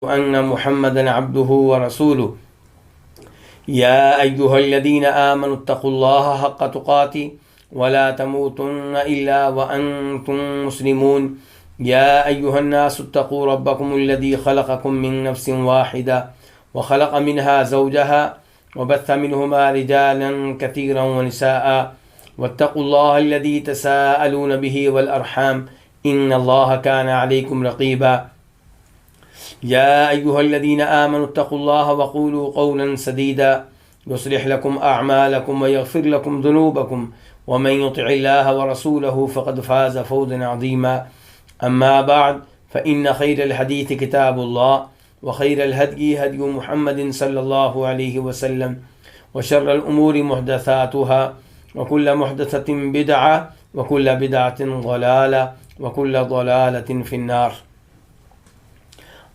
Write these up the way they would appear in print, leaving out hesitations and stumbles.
أن محمدا عبده ورسوله يا أيها الذين آمنوا اتقوا الله حق تقاته ولا تموتن إلا وأنتم مسلمون يا أيها الناس اتقوا ربكم الذي خلقكم من نفس واحدة وخلق منها زوجها وبث منهما رجالا كثيرا ونساء واتقوا الله الذي تساءلون به والأرحام إن الله كان عليكم رقيبا يا أيها الذين آمنوا اتقوا الله وقولوا قولا سديدا يصلح لكم أعمالكم ويغفر لكم ذنوبكم ومن يطع الله ورسوله فقد فاز فوزا عظيما أما بعد فإن خير الحديث كتاب الله وخير الهدي هدي محمد صلى الله عليه وسلم وشر الأمور محدثاتها وكل محدثة بدعة وكل بدعة ضلالة وكل ضلالة في النار۔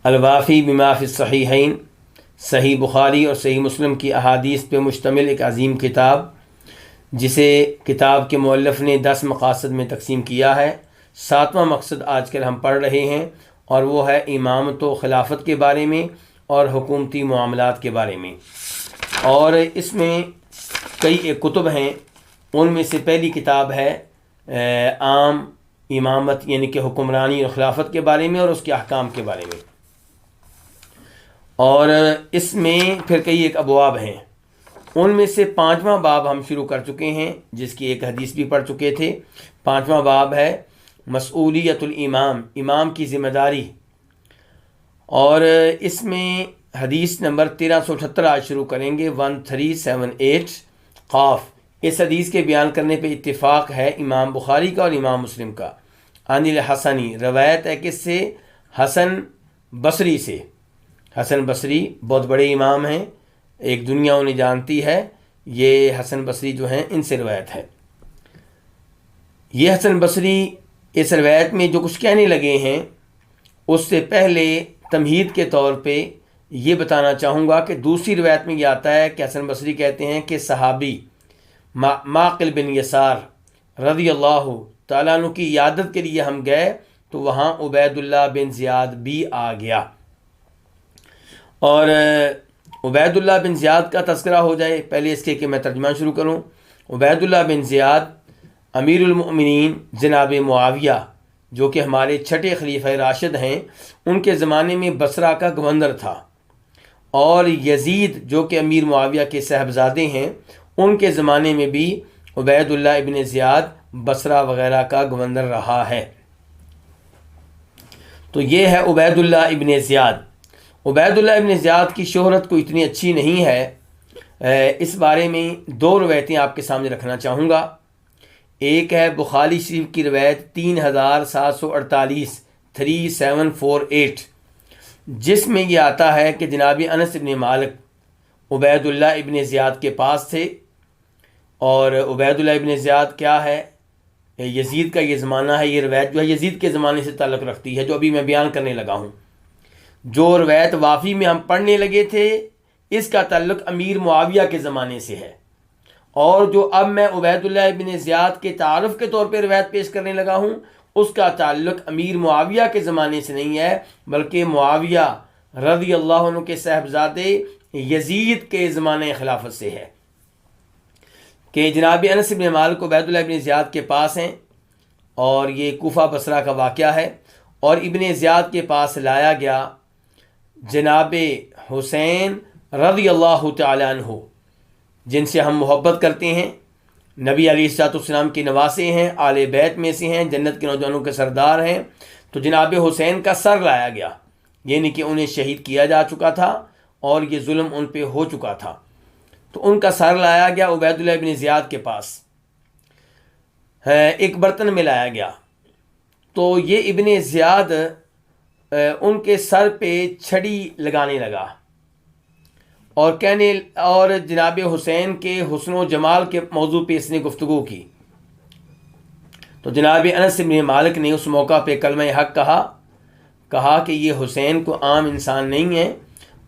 الوافی بما فی الصحیحین، صحیح بخاری اور صحیح مسلم کی احادیث پہ مشتمل ایک عظیم کتاب، جسے کتاب کے مؤلف نے 10 مقاصد میں تقسیم کیا ہے۔ 7واں مقصد آج کل ہم پڑھ رہے ہیں، اور وہ ہے امامت و خلافت کے بارے میں اور حکومتی معاملات کے بارے میں۔ اور اس میں کئی کتب ہیں، ان میں سے پہلی کتاب ہے عام امامت یعنی کہ حکمرانی اور خلافت کے بارے میں اور اس کے احکام کے بارے میں۔ اور اس میں پھر کئی ایک ابواب ہیں، ان میں سے 5واں باب ہم شروع کر چکے ہیں، جس کی ایک حدیث بھی پڑھ چکے تھے۔ 5واں باب ہے مسئولیت الامام، امام کی ذمہ داری، اور اس میں حدیث نمبر 1378 آج شروع کریں گے، 1378 قاف۔ اس حدیث کے بیان کرنے پہ اتفاق ہے امام بخاری کا اور امام مسلم کا۔ عن الحسنی، روایت ہے کس سے؟ حسن بصری سے۔ حسن بصری بہت بڑے امام ہیں، ایک دنیا انہیں جانتی ہے۔ یہ حسن بصری جو ہیں ان سے روایت ہے۔ یہ حسن بصری اس روایت میں جو کچھ کہنے لگے ہیں، اس سے پہلے تمہید کے طور پہ یہ بتانا چاہوں گا کہ دوسری روایت میں یہ آتا ہے کہ حسن بصری کہتے ہیں کہ صحابی معقل بن یسار رضی اللہ تعالیٰ عنہ کی عیادت کے لیے ہم گئے تو وہاں عبید اللہ بن زیاد بھی آ گیا۔ اور عبید اللہ بن زیاد کا تذکرہ ہو جائے، پہلے اس کے کہ میں ترجمہ شروع کروں۔ عبید اللہ بن زیاد امیر المؤمنین جناب معاویہ، جو کہ ہمارے 6 خلیفہ راشد ہیں، ان کے زمانے میں بصرہ کا گورنر تھا، اور یزید جو کہ امیر معاویہ کے صاحبزادے ہیں، ان کے زمانے میں بھی عبید اللہ ابن زیاد بصرہ وغیرہ کا گورنر رہا ہے۔ تو یہ ہے عبید اللہ ابن زیاد۔ عبید اللہ ابن زیاد کی شہرت کو اتنی اچھی نہیں ہے، اس بارے میں 2 روایتیں آپ کے سامنے رکھنا چاہوں گا۔ ایک ہے بخاری شریف کی روایت 3748 3748، جس میں یہ آتا ہے کہ جناب انس ابن مالک عبید اللہ ابن زیاد کے پاس تھے، اور عبید اللہ ابن زیاد کیا ہے؟ یزید کا یہ زمانہ ہے۔ یہ روایت جو ہے یزید کے زمانے سے تعلق رکھتی ہے، جو ابھی میں بیان کرنے لگا ہوں۔ جو روایت وافی میں ہم پڑھنے لگے تھے، اس کا تعلق امیر معاویہ کے زمانے سے ہے، اور جو اب میں عبید اللہ ابن زیاد کے تعارف کے طور پہ روایت پیش کرنے لگا ہوں، اس کا تعلق امیر معاویہ کے زمانے سے نہیں ہے، بلکہ معاویہ رضی اللہ عنہ کے صاحبزادے یزید کے زمانے خلافت سے ہے، کہ جناب انس بن مالک عبید اللہ ابن زیاد کے پاس ہیں، اور یہ کوفہ بصرہ کا واقعہ ہے۔ اور ابن زیاد کے پاس لایا گیا جناب حسین رضی اللہ تعالیٰ عنہ، جن سے ہم محبت کرتے ہیں، نبی علیہ الصلوۃ والسلام کے نواسے ہیں، آل بیت میں سے ہیں، جنت کے نوجوانوں کے سردار ہیں۔ تو جناب حسین کا سر لایا گیا، یعنی کہ انہیں شہید کیا جا چکا تھا اور یہ ظلم ان پہ ہو چکا تھا، تو ان کا سر لایا گیا عبید اللہ ابن زیاد کے پاس، ایک برتن میں لایا گیا۔ تو یہ ابن زیاد ان کے سر پہ چھڑی لگانے لگا اور جناب حسین کے حسن و جمال کے موضوع پہ اس نے گفتگو کی۔ تو جناب انس بن مالک نے اس موقع پہ کلمہ حق کہا کہ یہ حسین کو عام انسان نہیں ہے،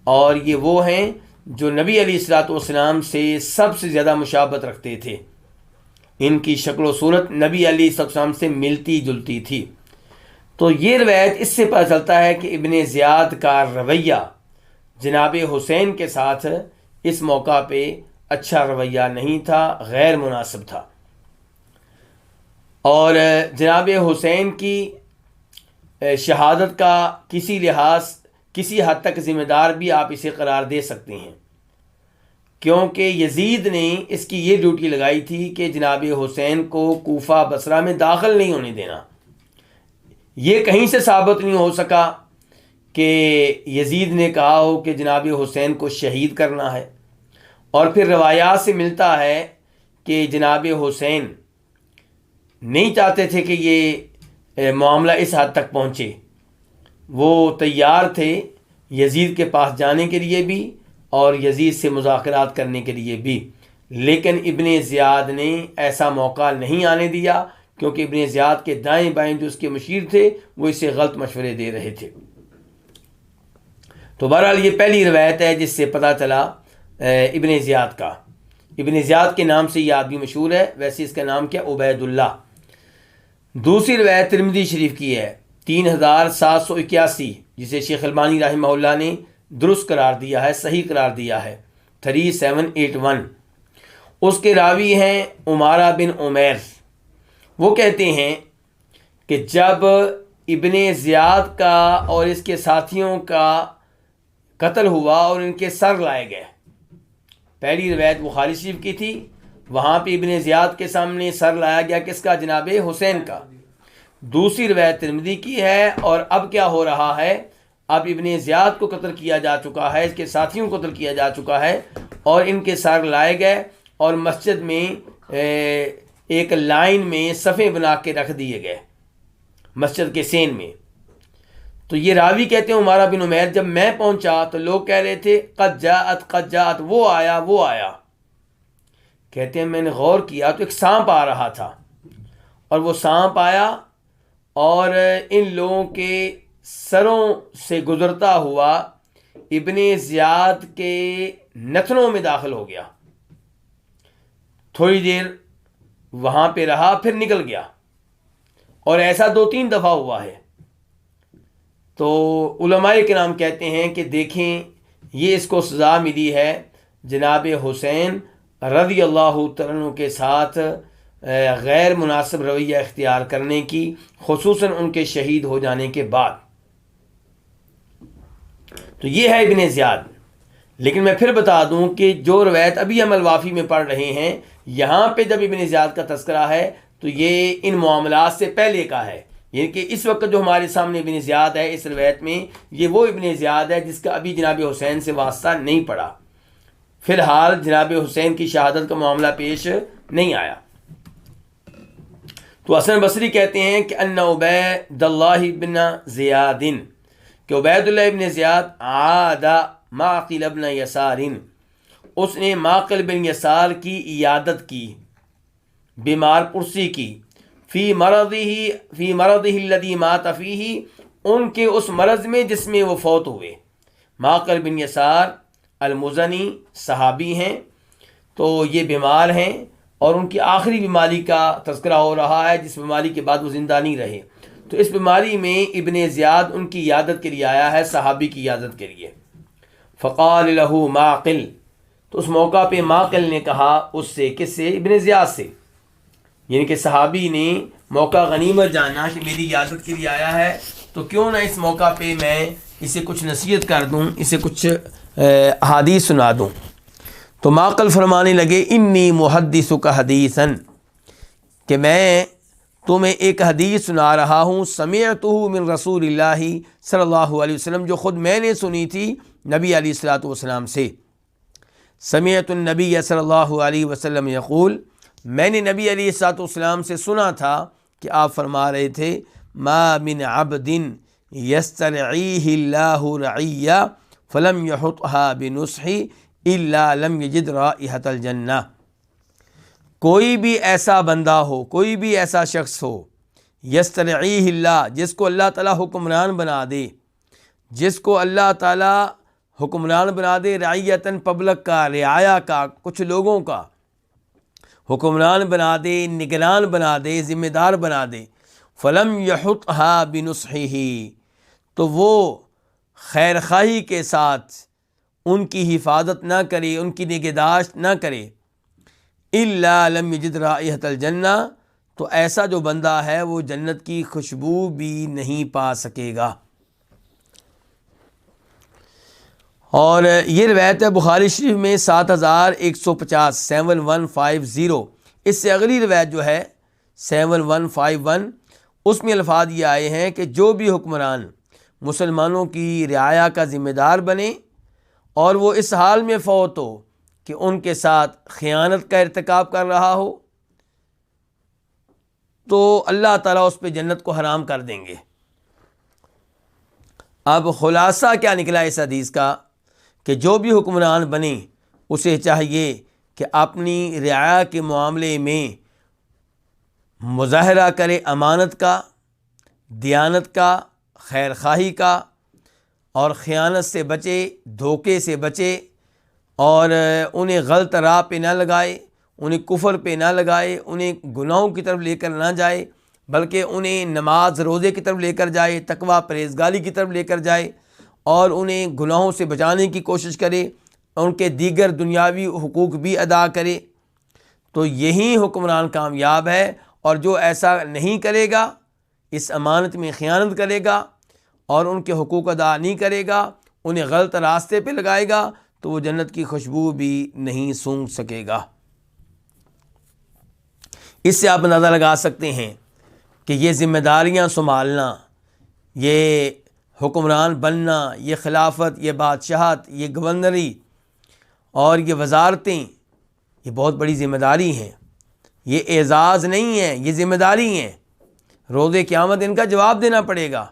اور یہ وہ ہیں جو نبی علیہ الصلوۃ والسلام سے سب سے زیادہ مشابہت رکھتے تھے، ان کی شکل و صورت نبی علیہ السلام سے ملتی جلتی تھی۔ تو یہ روایت اس سے پتہ چلتا ہے کہ ابن زیاد کا رویہ جناب حسین کے ساتھ اس موقع پہ اچھا رویہ نہیں تھا، غیر مناسب تھا، اور جناب حسین کی شہادت کا کسی لحاظ کسی حد تک ذمہ دار بھی آپ اسے قرار دے سکتے ہیں، کیونکہ یزید نے اس کی یہ ڈیوٹی لگائی تھی کہ جناب حسین کو کوفہ بصرہ میں داخل نہیں ہونے دینا۔ یہ کہیں سے ثابت نہیں ہو سکا کہ یزید نے کہا ہو کہ جناب حسین کو شہید کرنا ہے، اور پھر روایات سے ملتا ہے کہ جناب حسین نہیں چاہتے تھے کہ یہ معاملہ اس حد تک پہنچے، وہ تیار تھے یزید کے پاس جانے کے لیے بھی اور یزید سے مذاکرات کرنے کے لیے بھی، لیکن ابن زیاد نے ایسا موقع نہیں آنے دیا، کیونکہ ابن زیاد کے دائیں بائیں جو اس کے مشیر تھے وہ اسے غلط مشورے دے رہے تھے۔ تو بہرحال یہ پہلی روایت ہے جس سے پتہ چلا ابن زیاد کا۔ ابن زیاد کے نام سے یہ آدمی مشہور ہے، ویسے اس کا نام کیا؟ عبید اللہ۔ دوسری روایت ترمذی شریف کی ہے 3781، جسے شیخ البانی رحمہ اللہ نے درست قرار دیا ہے، صحیح قرار دیا ہے، 3781۔ اس کے راوی ہیں عمارہ بن عمیر۔ وہ کہتے ہیں کہ جب ابن زیاد کا اور اس کے ساتھیوں کا قتل ہوا اور ان کے سر لائے گئے، پہلی روایت بخاری شریف کی تھی، وہاں پہ ابن زیاد کے سامنے سر لایا گیا، کس کا؟ جناب حسین کا۔ دوسری روایت ترمذی کی ہے، اور اب کیا ہو رہا ہے؟ اب ابن زیاد کو قتل کیا جا چکا ہے، اس کے ساتھیوں کو قتل کیا جا چکا ہے، اور ان کے سر لائے گئے اور مسجد میں ایک لائن میں صفیں بنا کے رکھ دیے گئے مسجد کے سین میں۔ تو یہ راوی کہتے ہیں عمارہ بن عمیر، جب میں پہنچا تو لوگ کہہ رہے تھے قد جاءت، وہ آیا وہ آیا۔ کہتے ہیں میں نے غور کیا تو ایک سانپ آ رہا تھا، اور وہ سانپ آیا اور ان لوگوں کے سروں سے گزرتا ہوا ابن زیاد کے نتنوں میں داخل ہو گیا، تھوڑی دیر وہاں پہ رہا پھر نکل گیا، اور ایسا 2-3 دفعہ ہوا ہے۔ تو علماء کرام کہتے ہیں کہ دیکھیں یہ اس کو سزا ملی ہے جناب حسین رضی اللہ تعالیٰ عنہ کے ساتھ غیر مناسب رویہ اختیار کرنے کی، خصوصاً ان کے شہید ہو جانے کے بعد۔ تو یہ ہے ابن زیاد۔ لیکن میں پھر بتا دوں کہ جو روایت ابھی ہم الوافی میں پڑھ رہے ہیں، یہاں پہ جب ابن زیاد کا تذکرہ ہے تو یہ ان معاملات سے پہلے کا ہے، یعنی کہ اس وقت جو ہمارے سامنے ابن زیاد ہے اس روایت میں، یہ وہ ابن زیاد ہے جس کا ابھی جناب حسین سے واسطہ نہیں پڑا، فی الحال جناب حسین کی شہادت کا معاملہ پیش نہیں آیا۔ تو حسن بصری کہتے ہیں کہ ان عبید اللہ بن زیاد، کہ عبید اللہ ابن زیاد عاد معقل ابن یسار، اس نے معقل بن یسار کی عیادت کی، بیمار پرسی کی، فی مرضہ الذی مات فیہ، ان کے اس مرض میں جس میں وہ فوت ہوئے۔ معقل بن یسار المزنی صحابی ہیں، تو یہ بیمار ہیں اور ان کی آخری بیماری کا تذکرہ ہو رہا ہے، جس بیماری کے بعد وہ زندہ نہیں رہے۔ تو اس بیماری میں ابن زیاد ان کی عیادت کے لیے آیا ہے، صحابی کی عیادت کے لیے۔ فقال لہ معقل، تو اس موقع پہ معقل نے کہا اس سے، کس سے؟ ابن زیاد سے، یعنی کہ صحابی نے موقع غنیمت جانا کہ میری عیادت کے لیے آیا ہے، تو کیوں نہ اس موقع پہ میں اسے کچھ نصیحت کر دوں، اسے کچھ احادیث سنا دوں۔ تو معقل فرمانے لگے انی محدثک حدیثا، کہ میں تمہیں ایک حدیث سنا رہا ہوں، سمعتہ من رسول اللہ صلی اللہ علیہ وسلم، جو خود میں نے سنی تھی نبی علیہ الصلوۃ والسلام سے۔ سمعت النبی صلی اللہ علیہ وسلم یقول، میں نے نبی علیہ الصلوۃ والسلام سے سنا تھا کہ آپ فرما رہے تھے ما من عبد یسترعیہ اللہ رعیہ فلم یحطھا بنصح الا لم یجد رائحۃ الجنہ، کوئی بھی ایسا بندہ ہو، کوئی بھی ایسا شخص ہو، یسترعیہ اللہ، جس کو اللہ تعالیٰ حکمران بنا دے، جس کو اللہ تعالیٰ حکمران بنا دے، رعیتاً پبلک کا، رعایا کا، کچھ لوگوں کا حکمران بنا دے، نگران بنا دے، ذمہ دار بنا دے، فلم یحطھا بنصحہ، تو وہ خیر خواہی کے ساتھ ان کی حفاظت نہ کرے، ان کی نگہداشت نہ کرے، الا لم یجد رائحۃ الجنہ، تو ایسا جو بندہ ہے وہ جنت کی خوشبو بھی نہیں پا سکے گا۔ اور یہ روایت ہے بخاری شریف میں 7150 7150۔ اس سے اگلی روایت جو ہے 7151، اس میں الفاظ یہ آئے ہیں کہ جو بھی حکمران مسلمانوں کی رعایا کا ذمہ دار بنے اور وہ اس حال میں فوت ہو کہ ان کے ساتھ خیانت کا ارتکاب کر رہا ہو، تو اللہ تعالیٰ اس پہ جنت کو حرام کر دیں گے۔ اب خلاصہ کیا نکلا اس حدیث کا کہ جو بھی حکمران بنے اسے چاہیے کہ اپنی رعایا کے معاملے میں مظاہرہ کرے امانت کا، دیانت کا، خیر خواہی کا، اور خیانت سے بچے، دھوکے سے بچے، اور انہیں غلط راہ پہ نہ لگائے، انہیں کفر پہ نہ لگائے، انہیں گناہوں کی طرف لے کر نہ جائے، بلکہ انہیں نماز روزے کی طرف لے کر جائے، تقوی پرہیزگاری کی طرف لے کر جائے، اور انہیں گناہوں سے بچانے کی کوشش کرے، ان کے دیگر دنیاوی حقوق بھی ادا کرے، تو یہی حکمران کامیاب ہے۔ اور جو ایسا نہیں کرے گا، اس امانت میں خیانت کرے گا اور ان کے حقوق ادا نہیں کرے گا، انہیں غلط راستے پہ لگائے گا، تو وہ جنت کی خوشبو بھی نہیں سونگھ سکے گا۔ اس سے آپ اندازہ لگا سکتے ہیں کہ یہ ذمہ داریاں سنبھالنا، یہ حکمران بننا، یہ خلافت، یہ بادشاہت، یہ گورنری اور یہ وزارتیں، یہ بہت بڑی ذمہ داری ہیں۔ یہ اعزاز نہیں ہے، یہ ذمہ داری ہیں۔ روز قیامت ان کا جواب دینا پڑے گا۔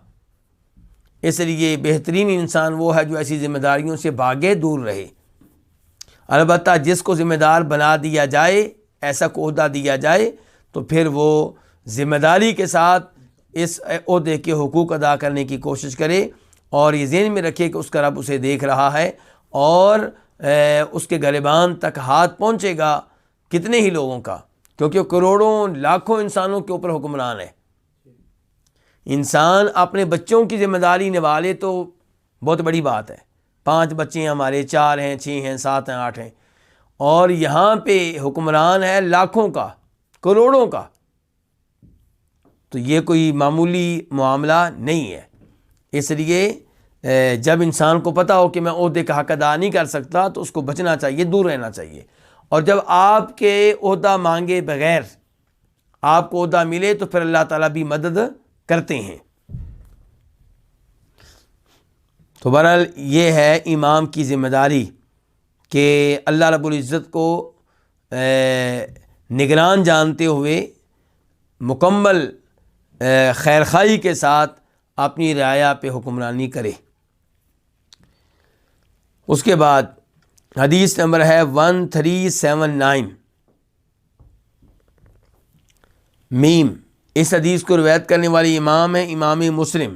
اس لیے بہترین انسان وہ ہے جو ایسی ذمہ داریوں سے بھاگے، دور رہے۔ البتہ جس کو ذمہ دار بنا دیا جائے، ایسا کو عہدہ دیا جائے، تو پھر وہ ذمہ داری کے ساتھ اس عہدے کے حقوق ادا کرنے کی کوشش کرے، اور یہ ذہن میں رکھے کہ اس کا رب اسے دیکھ رہا ہے، اور اس کے گریبان تک ہاتھ پہنچے گا کتنے ہی لوگوں کا، کیونکہ کروڑوں لاکھوں انسانوں کے اوپر حکمران ہے۔ انسان اپنے بچوں کی ذمہ داری نبھا لے تو بہت بڑی بات ہے۔ 5 بچے ہیں ہمارے، 4 ہیں، 6 ہیں، 7 ہیں، 8 ہیں، اور یہاں پہ حکمران ہے لاکھوں کا، کروڑوں کا، تو یہ کوئی معمولی معاملہ نہیں ہے۔ اس لیے جب انسان کو پتہ ہو کہ میں عہدے کا حق ادا نہیں کر سکتا، تو اس کو بچنا چاہیے، دور رہنا چاہیے۔ اور جب آپ کے عہدہ مانگے بغیر آپ کو عہدہ ملے تو پھر اللہ تعالیٰ بھی مدد کرتے ہیں۔ تو بہرحال یہ ہے امام کی ذمہ داری کہ اللہ رب العزت کو نگران جانتے ہوئے مکمل خیرخواہی کے ساتھ اپنی رعایا پہ حکمرانی کرے۔ اس کے بعد حدیث نمبر ہے 1379 میم۔ اس حدیث کو روایت کرنے والی امام ہے امام مسلم،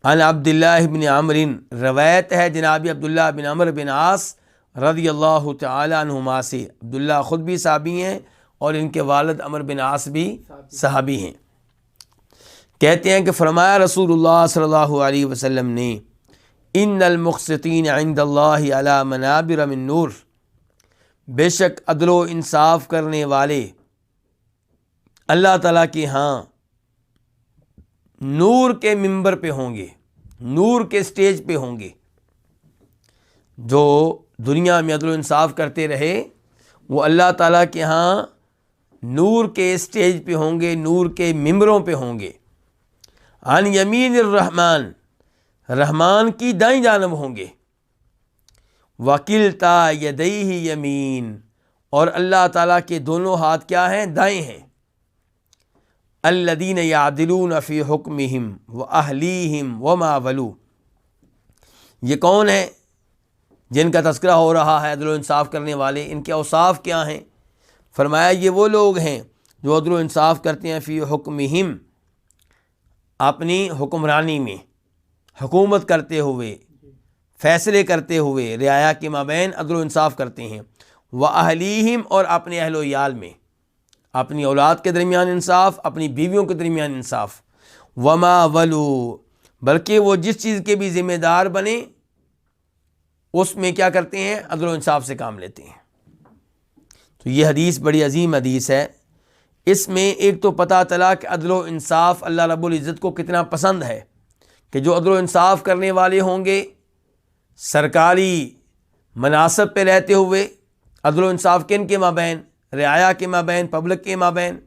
عن عبداللہ بن عمر، روایت ہے جناب عبداللہ بن عمر بن عاص رضی اللہ تعالی عنہما سے۔ عبداللہ خود بھی صحابی ہیں اور ان کے والد عمر بن عاص بھی صحابی ہیں۔ کہتے ہیں کہ فرمایا رسول اللہ صلی اللہ علیہ وسلم نے، ان المقسطین عند اللہ علی منابر من نور، بے شک عدل و انصاف کرنے والے اللہ تعالیٰ کے ہاں نور کے ممبر پہ ہوں گے، نور کے سٹیج پہ ہوں گے۔ جو دنیا میں عدل و انصاف کرتے رہے وہ اللہ تعالیٰ کے ہاں نور کے سٹیج پہ ہوں گے، نور کے ممبروں پہ ہوں گے۔ عن یمین الرحمن، رحمان کی دائیں جانب ہوں گے۔ وکلتا یدیہ یمین، اور اللہ تعالیٰ کے دونوں ہاتھ کیا ہیں؟ دائیں ہیں۔ الذین یعدلون فی حکمہم واہلیہم وما ولوا، یہ کون ہیں جن کا تذکرہ ہو رہا ہے؟ عدل و انصاف کرنے والے۔ ان کے اوصاف کیا ہیں؟ فرمایا یہ وہ لوگ ہیں جو عدل و انصاف کرتے ہیں فی حکمہم، اپنی حکمرانی میں، حکومت کرتے ہوئے، فیصلے کرتے ہوئے رعایا کے مابین عدل و انصاف کرتے ہیں۔ وَأَهْلِيهِمْ، اور اپنے اہل و عیال میں، اپنی اولاد کے درمیان انصاف، اپنی بیویوں کے درمیان انصاف، وما ولو، بلکہ وہ جس چیز کے بھی ذمہ دار بنے اس میں کیا کرتے ہیں؟ عدل و انصاف سے کام لیتے ہیں۔ تو یہ حدیث بڑی عظیم حدیث ہے۔ اس میں ایک تو پتہ چلا کہ عدل و انصاف اللہ رب العزت کو کتنا پسند ہے، کہ جو عدل و انصاف کرنے والے ہوں گے سرکاری مناصب پہ رہتے ہوئے، عدل و انصاف کن کے مابین؟ رعایا کے مابین، پبلک کے مابین،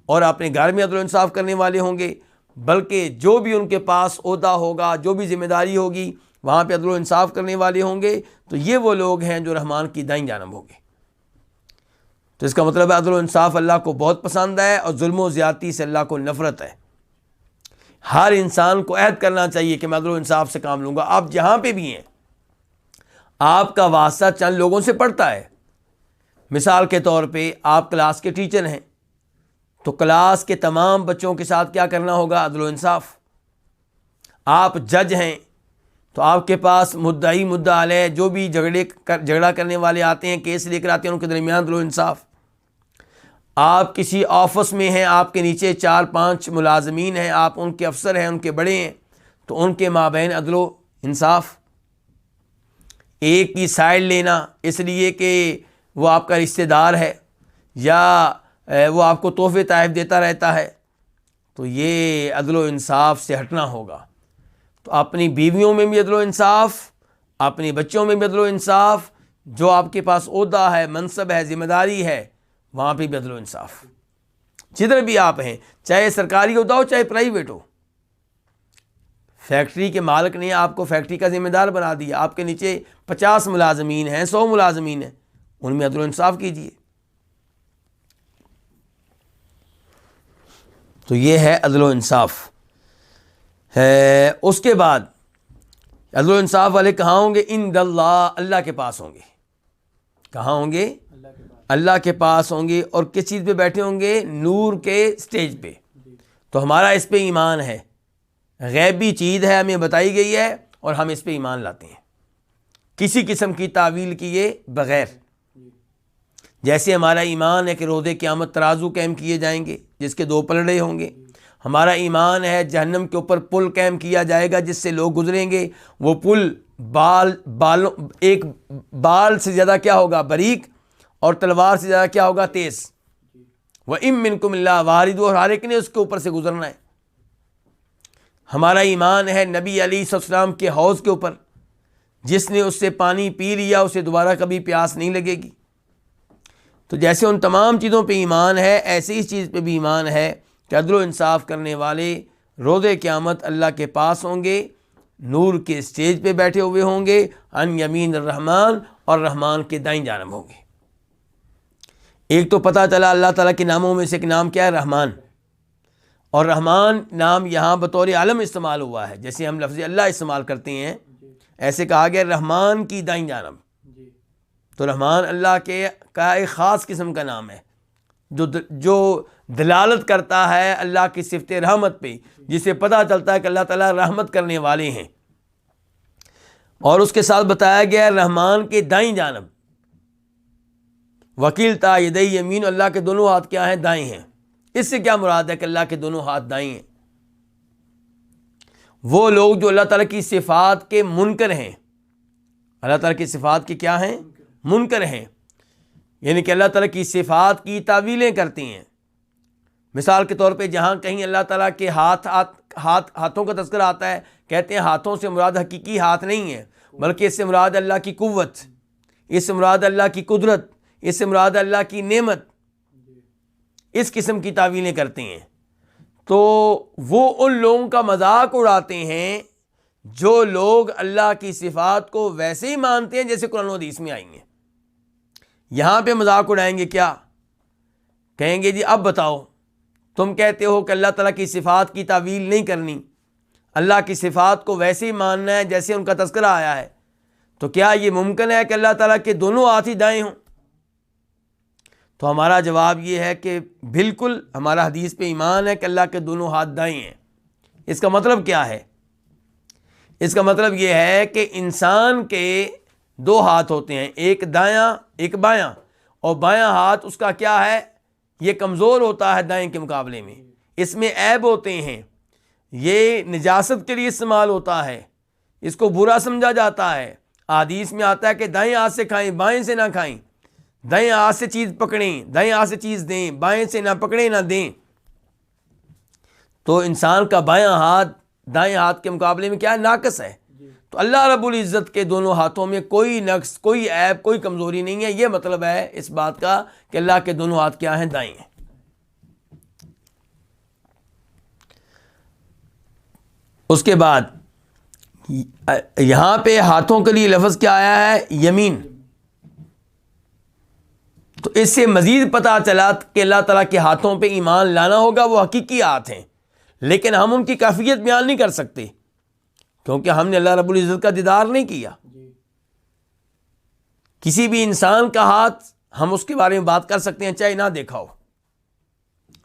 اور اپنے گھر میں عدل و انصاف کرنے والے ہوں گے، بلکہ جو بھی ان کے پاس عہدہ ہوگا، جو بھی ذمہ داری ہوگی وہاں پہ عدل و انصاف کرنے والے ہوں گے، تو یہ وہ لوگ ہیں جو رحمان کی دائیں جانب ہوں گے۔ تو اس کا مطلب ہے عدل و انصاف اللہ کو بہت پسند ہے، اور ظلم و زیادتی سے اللہ کو نفرت ہے۔ ہر انسان کو عہد کرنا چاہیے کہ میں عدل و انصاف سے کام لوں گا۔ آپ جہاں پہ بھی ہیں، آپ کا واسطہ چند لوگوں سے پڑتا ہے۔ مثال کے طور پہ آپ کلاس کے ٹیچر ہیں، تو کلاس کے تمام بچوں کے ساتھ کیا کرنا ہوگا؟ عدل و انصاف۔ آپ جج ہیں، تو آپ کے پاس مدعی مدعا علیہ جو بھی جھگڑا کرنے والے آتے ہیں، کیس لے کر آتے ہیں، ان کے درمیان عدل و انصاف۔ آپ کسی آفس میں ہیں، آپ کے نیچے 4-5 ملازمین ہیں، آپ ان کے افسر ہیں، ان کے بڑے ہیں، تو ان کے مابین عدل و انصاف۔ ایک کی سائڈ لینا اس لیے کہ وہ آپ کا رشتہ دار ہے یا وہ آپ کو تحفے تحائف دیتا رہتا ہے، تو یہ عدل و انصاف سے ہٹنا ہوگا۔ تو اپنی بیویوں میں بھی عدل و انصاف، اپنی بچوں میں بھی عدل و انصاف، جو آپ کے پاس عہدہ ہے، منصب ہے، ذمہ داری ہے، وہاں پہ بھی عدل و انصاف۔ جدھر بھی آپ ہیں، چاہے سرکاری عہدہ ہو چاہے پرائیویٹ ہو، فیکٹری کے مالک نے آپ کو فیکٹری کا ذمہ دار بنا دیا، آپ کے نیچے 50 ملازمین ہیں، 100 ملازمین ہیں، ان میں عدل و انصاف کیجیے۔ تو یہ ہے عدل و انصاف ہے۔ اس کے بعد عدل و انصاف والے کہاں ہوں گے؟ عند اللہ، اللہ کے پاس ہوں گے۔ کہاں ہوں گے؟ اللہ کے پاس ہوں گے۔ اور کس چیز پہ بیٹھے ہوں گے؟ نور کے سٹیج پہ۔ تو ہمارا اس پہ ایمان ہے، غیبی چیز ہے، ہمیں بتائی گئی ہے، اور ہم اس پہ ایمان لاتے ہیں کسی قسم کی تعویل کیے بغیر۔ جیسے ہمارا ایمان ہے کہ روز قیامت ترازو قائم کیے جائیں گے جس کے 2 پلڑے ہوں گے، ہمارا ایمان ہے جہنم کے اوپر پل قائم کیا جائے گا جس سے لوگ گزریں گے، وہ پل ایک بال سے زیادہ کیا ہوگا؟ باریک، اور تلوار سے زیادہ کیا ہوگا؟ تیز۔ وَإِن مِّنكُمْ إِلَّا وَارِدُهُ، اور ہر ایک نے اس کے اوپر سے گزرنا ہے۔ ہمارا ایمان ہے نبی علیہ السلام کے حوض کے اوپر، جس نے اس سے پانی پی لیا اسے دوبارہ کبھی پیاس نہیں لگے گی۔ تو جیسے ان تمام چیزوں پہ ایمان ہے، ایسے اس چیز پہ بھی ایمان ہے کہ عدل و انصاف کرنے والے روز قیامت اللہ کے پاس ہوں گے، نور کے اسٹیج پہ بیٹھے ہوئے ہوں گے، عن یمین الرحمن، اور رحمان کے دائیں جانب ہوں گے۔ ایک تو پتہ چلا اللہ تعالیٰ کے ناموں میں سے ایک نام کیا ہے؟ رحمان۔ اور رحمان نام یہاں بطور عالم استعمال ہوا ہے، جیسے ہم لفظ اللہ استعمال کرتے ہیں، ایسے کہا گیا رحمان کی دائیں جانب۔ تو رحمان اللہ کے کا ایک خاص قسم کا نام ہے جو دلالت کرتا ہے اللہ کی صفت رحمت پہ، جسے پتہ چلتا ہے کہ اللہ تعالیٰ رحمت کرنے والے ہیں۔ اور اس کے ساتھ بتایا گیا رحمان کے دائیں جانب، وکیلتا یدی یمین، اللہ کے دونوں ہاتھ کیا ہیں؟ دائیں ہیں۔ اس سے کیا مراد ہے کہ اللہ کے دونوں ہاتھ دائیں ہیں؟ وہ لوگ جو اللہ تعالیٰ کی صفات کے منکر ہیں، اللہ تعالیٰ کی صفات کے کیا ہیں؟ منکر ہیں، یعنی کہ اللہ تعالیٰ کی صفات کی تعویلیں کرتی ہیں۔ مثال کے طور پہ جہاں کہیں اللہ تعالیٰ کے ہاتھوں کا تذکرہ آتا ہے، کہتے ہیں ہاتھوں سے مراد حقیقی ہاتھ نہیں ہے، بلکہ اس سے مراد اللہ کی قوت، اس سے مراد اللہ کی قدرت، اس سے مراد اللہ کی نعمت، اس قسم کی تعویلیں کرتے ہیں۔ تو وہ ان لوگوں کا مذاق اڑاتے ہیں جو لوگ اللہ کی صفات کو ویسے ہی مانتے ہیں جیسے قرآن و حدیث میں آئی ہیں۔ یہاں پہ مذاق اڑائیں گے، کیا کہیں گے؟ جی اب بتاؤ، تم کہتے ہو کہ اللہ تعالیٰ کی صفات کی تعویل نہیں کرنی، اللہ کی صفات کو ویسے ہی ماننا ہے جیسے ان کا تذکرہ آیا ہے، تو کیا یہ ممکن ہے کہ اللہ تعالیٰ کے دونوں ہاتھ ہی دائیں ہوں؟ تو ہمارا جواب یہ ہے کہ بالکل ہمارا حدیث پہ ایمان ہے کہ اللہ کے دونوں ہاتھ دائیں ہیں۔ اس کا مطلب کیا ہے؟ اس کا مطلب یہ ہے کہ انسان کے 2 ہاتھ ہوتے ہیں، ایک دایاں ایک بایاں، اور بایاں ہاتھ اس کا کیا ہے؟ یہ کمزور ہوتا ہے دائیں کے مقابلے میں، اس میں عیب ہوتے ہیں، یہ نجاست کے لیے استعمال ہوتا ہے، اس کو برا سمجھا جاتا ہے۔ حدیث میں آتا ہے کہ دائیں ہاتھ سے کھائیں، بائیں سے نہ کھائیں، دائیں ہاتھ سے چیز پکڑیں، دائیں ہاتھ سے چیز دیں، بائیں سے نہ پکڑیں نہ دیں۔ تو انسان کا بایاں ہاتھ دائیں ہاتھ کے مقابلے میں کیا ہے؟ ناقص ہے۔ تو اللہ رب العزت کے دونوں ہاتھوں میں کوئی نقص، کوئی عیب، کوئی کمزوری نہیں ہے۔ یہ مطلب ہے اس بات کا کہ اللہ کے دونوں ہاتھ کیا ہیں؟ دائیں ہیں۔ اس کے بعد یہاں پہ ہاتھوں کے لیے لفظ کیا آیا ہے؟ یمین۔ تو اس سے مزید پتہ چلا کہ اللہ تعالیٰ کے ہاتھوں پہ ایمان لانا ہوگا، وہ حقیقی ہاتھ ہیں، لیکن ہم ان کی کیفیت بیان نہیں کر سکتے کیونکہ ہم نے اللہ رب العزت کا دیدار نہیں کیا۔ کسی بھی انسان کا ہاتھ ہم اس کے بارے میں بات کر سکتے ہیں چاہے نہ دیکھا ہو،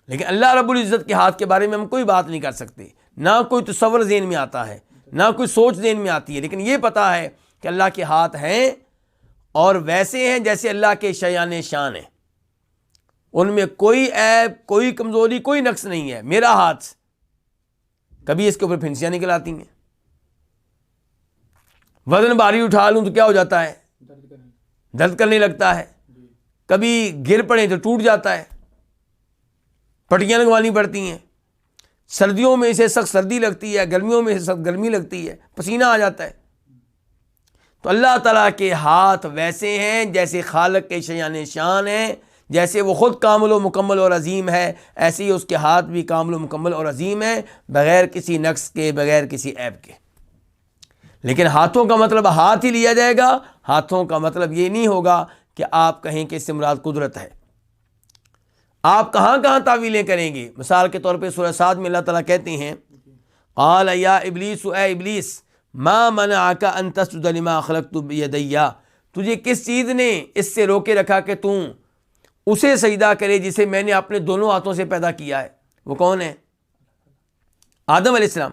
لیکن اللہ رب العزت کے ہاتھ کے بارے میں ہم کوئی بات نہیں کر سکتے، نہ کوئی تصور ذہن میں آتا ہے، نہ کوئی سوچ ذہن میں آتی ہے، لیکن یہ پتہ ہے کہ اللہ کے ہاتھ ہیں اور ویسے ہیں جیسے اللہ کے شایان شان ہیں، ان میں کوئی عیب، کوئی کمزوری، کوئی نقص نہیں ہے۔ میرا ہاتھ، کبھی اس کے اوپر پھنسیاں نکل آتی ہیں، وزن بھاری اٹھا لوں تو کیا ہو جاتا ہے؟ درد کرنے لگتا ہے، کبھی گر پڑے تو ٹوٹ جاتا ہے، پٹیاں لگوانی پڑتی ہیں، سردیوں میں اسے سخت سردی لگتی ہے، گرمیوں میں اسے سخت گرمی لگتی ہے، پسینہ آ جاتا ہے۔ تو اللہ تعالیٰ کے ہاتھ ویسے ہیں جیسے خالق کے شایان شان ہیں، جیسے وہ خود کامل و مکمل اور عظیم ہے، ایسے ہی اس کے ہاتھ بھی کامل و مکمل اور عظیم ہیں، بغیر کسی نقص کے، بغیر کسی عیب کے۔ لیکن ہاتھوں کا مطلب ہاتھ ہی لیا جائے گا، ہاتھوں کا مطلب یہ نہیں ہوگا کہ آپ کہیں کہ اس سے مراد قدرت ہے۔ آپ کہاں کہاں تعویلیں کریں گے؟ مثال کے طور پہ سورہ صاد میں اللہ تعالیٰ کہتے ہیں قال یا ابلیس، اے ابلیس، ما منعک ان تسجد لما خلقت بیدی، تجھے کس چیز نے اس سے روکے رکھا کہ تم اسے سجدہ کرے جسے میں نے اپنے دونوں ہاتھوں سے پیدا کیا ہے؟ وہ کون ہے؟ آدم علیہ السلام۔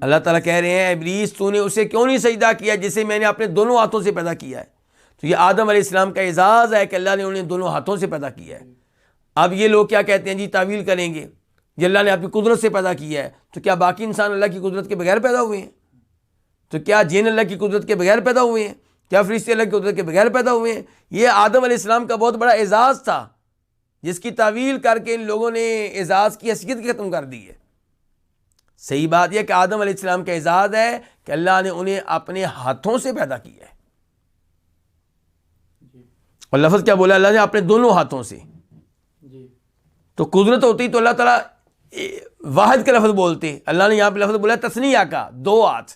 اللہ تعالیٰ کہہ رہے ہیں ابلیس تو نے اسے کیوں نہیں سجدہ کیا جسے میں نے اپنے دونوں ہاتھوں سے پیدا کیا ہے؟ تو یہ آدم علیہ السلام کا اعزاز ہے کہ اللہ نے انہیں دونوں ہاتھوں سے پیدا کیا ہے۔ اب یہ لوگ کیا کہتے ہیں جی تعویل کریں گے، یہ اللہ نے اپنی قدرت سے پیدا کیا ہے، تو کیا باقی انسان اللہ کی قدرت کے بغیر پیدا ہوئے ہیں؟ تو کیا جن اللہ کی قدرت کے بغیر پیدا ہوئے ہیں؟ کیا فرشتے اللہ کی قدرت کے بغیر پیدا ہوئے ہیں؟ یہ آدم علیہ السلام کا بہت بڑا اعزاز تھا جس کی تعویل کر کے ان لوگوں نے اعزاز کی حیثیت ختم کر دی ہے۔ صحیح بات یہ کہ آدم علیہ السلام کا اعزاز ہے کہ اللہ نے انہیں اپنے ہاتھوں سے پیدا کیا ہے، اور لفظ کیا بولا اللہ نے؟ اپنے دونوں ہاتھوں سے۔ تو قدرت ہوتی تو اللہ تعالیٰ واحد کا لفظ بولتے، اللہ نے یہاں پہ لفظ بولا تثنیہ کا، دو ہاتھ۔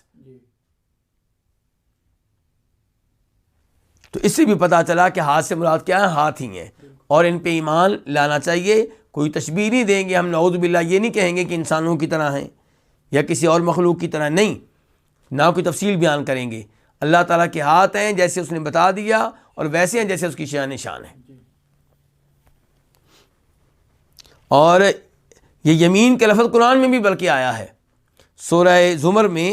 تو اس سے بھی پتہ چلا کہ ہاتھ سے مراد کیا ہے؟ ہاتھ ہی ہیں، اور ان پہ ایمان لانا چاہیے۔ کوئی تشبیہ نہیں دیں گے ہم، نعوذ باللہ یہ نہیں کہیں گے کہ انسانوں کی طرح ہیں یا کسی اور مخلوق کی طرح، نہیں، نہ کوئی تفصیل بیان کریں گے۔ اللہ تعالیٰ کے ہاتھ ہیں جیسے اس نے بتا دیا، اور ویسے ہیں جیسے اس کی شان شان ہے۔ اور یہ یمین کے لفظ قرآن میں بھی بلکہ آیا ہے، سورہ زمر میں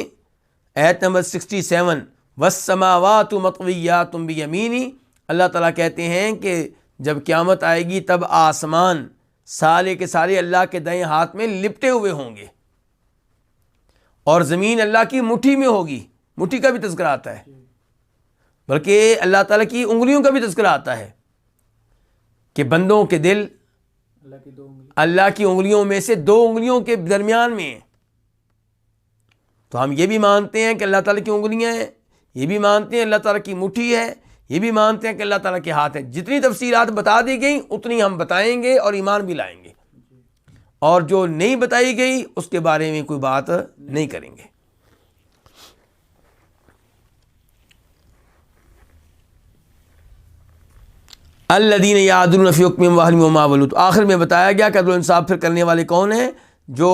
آیت نمبر 67، والسماوات مطویات بیمینی۔ اللہ تعالیٰ کہتے ہیں کہ جب قیامت آئے گی تب آسمان سارے کے سارے اللہ کے دائیں ہاتھ میں لپٹے ہوئے ہوں گے، اور زمین اللہ کی مٹھی میں ہوگی۔ مٹھی کا بھی تذکرہ آتا ہے، بلکہ اللہ تعالیٰ کی انگلیوں کا بھی تذکرہ آتا ہے کہ بندوں کے دل اللہ کی انگلیوں میں سے دو انگلیوں کے درمیان میں ہیں۔ تو ہم یہ بھی مانتے ہیں کہ اللہ تعالیٰ کی انگلیاں ہیں، یہ بھی مانتے ہیں اللہ تعالیٰ کی مٹھی ہے، یہ بھی مانتے ہیں کہ اللہ تعالیٰ کے ہاتھ ہے۔ جتنی تفصیلات بتا دی گئیں اتنی ہم بتائیں گے اور ایمان بھی لائیں گے، اور جو نہیں بتائی گئی اس کے بارے میں کوئی بات نہیں کریں گے۔ الذین یعدلون فی حکمہم وهم وما ولوا، تو آخر میں بتایا گیا کہ عدل و انصاف پھر کرنے والے کون ہیں؟ جو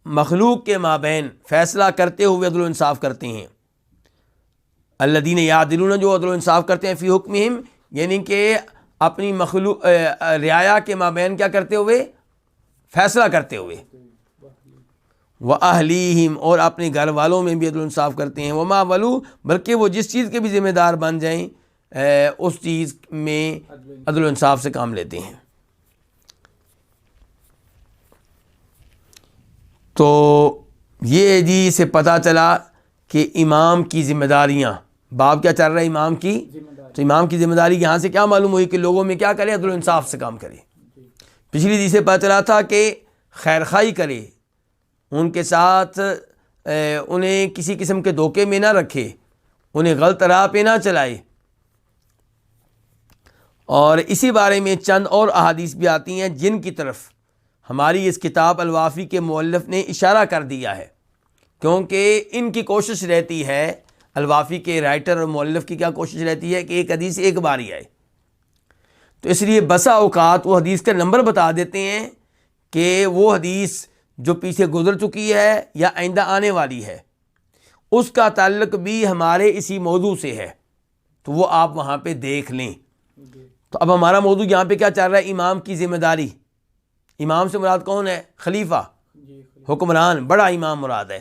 مخلوق کے مابین فیصلہ کرتے ہوئے عدل و انصاف کرتے ہیں۔ الذین یعدلون، جو عدل و انصاف کرتے ہیں، فی حکمہم یعنی کہ اپنی مخلوق رعایا کے مابین کیا کرتے ہوئے؟ فیصلہ کرتے ہوئے۔ وَأَهْلِيهِمْ، اور اپنے گھر والوں میں بھی عدل و انصاف کرتے ہیں۔ وما ولو، بلکہ وہ جس چیز کے بھی ذمہ دار بن جائیں، اس چیز میں عدل و انصاف سے کام لیتے ہیں۔ تو یہ جی سے پتہ چلا کہ امام کی ذمہ داریاں، باب کیا چل رہا ہے امام کی، تو امام کی ذمہ داری یہاں سے کیا معلوم ہوئی کہ لوگوں میں کیا کرے، عدل و انصاف سے کام کرے۔ پچھلی حدیث سے پتہ چلا تھا کہ خیر خواہی کرے، ان کے ساتھ انہیں کسی قسم کے دھوکے میں نہ رکھے، انہیں غلط راہ پہ نہ چلائے۔ اور اسی بارے میں چند اور احادیث بھی آتی ہیں جن کی طرف ہماری اس کتاب الوافی کے مؤلف نے اشارہ کر دیا ہے، کیونکہ ان کی کوشش رہتی ہے، الوافی کے رائٹر اور مؤلف کی کیا کوشش رہتی ہے کہ ایک حدیث ایک بار ہی آئے، تو اس لیے بسا اوقات وہ حدیث کا نمبر بتا دیتے ہیں کہ وہ حدیث جو پیچھے گزر چکی ہے یا آئندہ آنے والی ہے اس کا تعلق بھی ہمارے اسی موضوع سے ہے، تو وہ آپ وہاں پہ دیکھ لیں۔ تو اب ہمارا موضوع یہاں پہ کیا چل رہا ہے، امام کی ذمہ داری۔ امام سے مراد کون ہے، خلیفہ، حکمران، بڑا امام مراد ہے،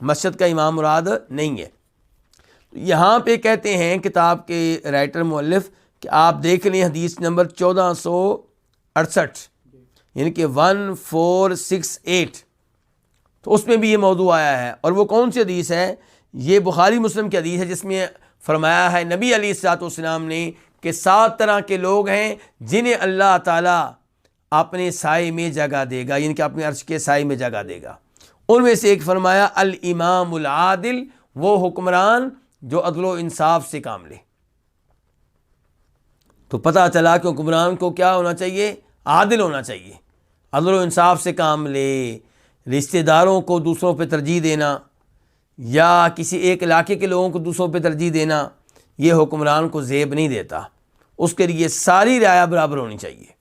مسجد کا امام مراد نہیں ہے۔ یہاں پہ کہتے ہیں کتاب کے رائٹر مؤلف کہ آپ دیکھ لیں حدیث نمبر 1468 یعنی کہ 1468، تو اس میں بھی یہ موضوع آیا ہے۔ اور وہ کون سی حدیث ہے، یہ بخاری مسلم کی حدیث ہے جس میں فرمایا ہے نبی علیہ الصلوۃ والسلام نے کہ 7 طرح کے لوگ ہیں جنہیں اللہ تعالیٰ اپنے سائے میں جگہ دے گا، یعنی کہ اپنے عرش کے سائے میں جگہ دے گا۔ ان میں سے ایک فرمایا الامام العادل، وہ حکمران جو عدل و انصاف سے کام لے۔ تو پتہ چلا کہ حکمران کو کیا ہونا چاہیے، عادل ہونا چاہیے، عدل و انصاف سے کام لے۔ رشتہ داروں کو دوسروں پہ ترجیح دینا یا کسی ایک علاقے کے لوگوں کو دوسروں پہ ترجیح دینا یہ حکمران کو زیب نہیں دیتا، اس کے لیے ساری رعایا برابر ہونی چاہیے۔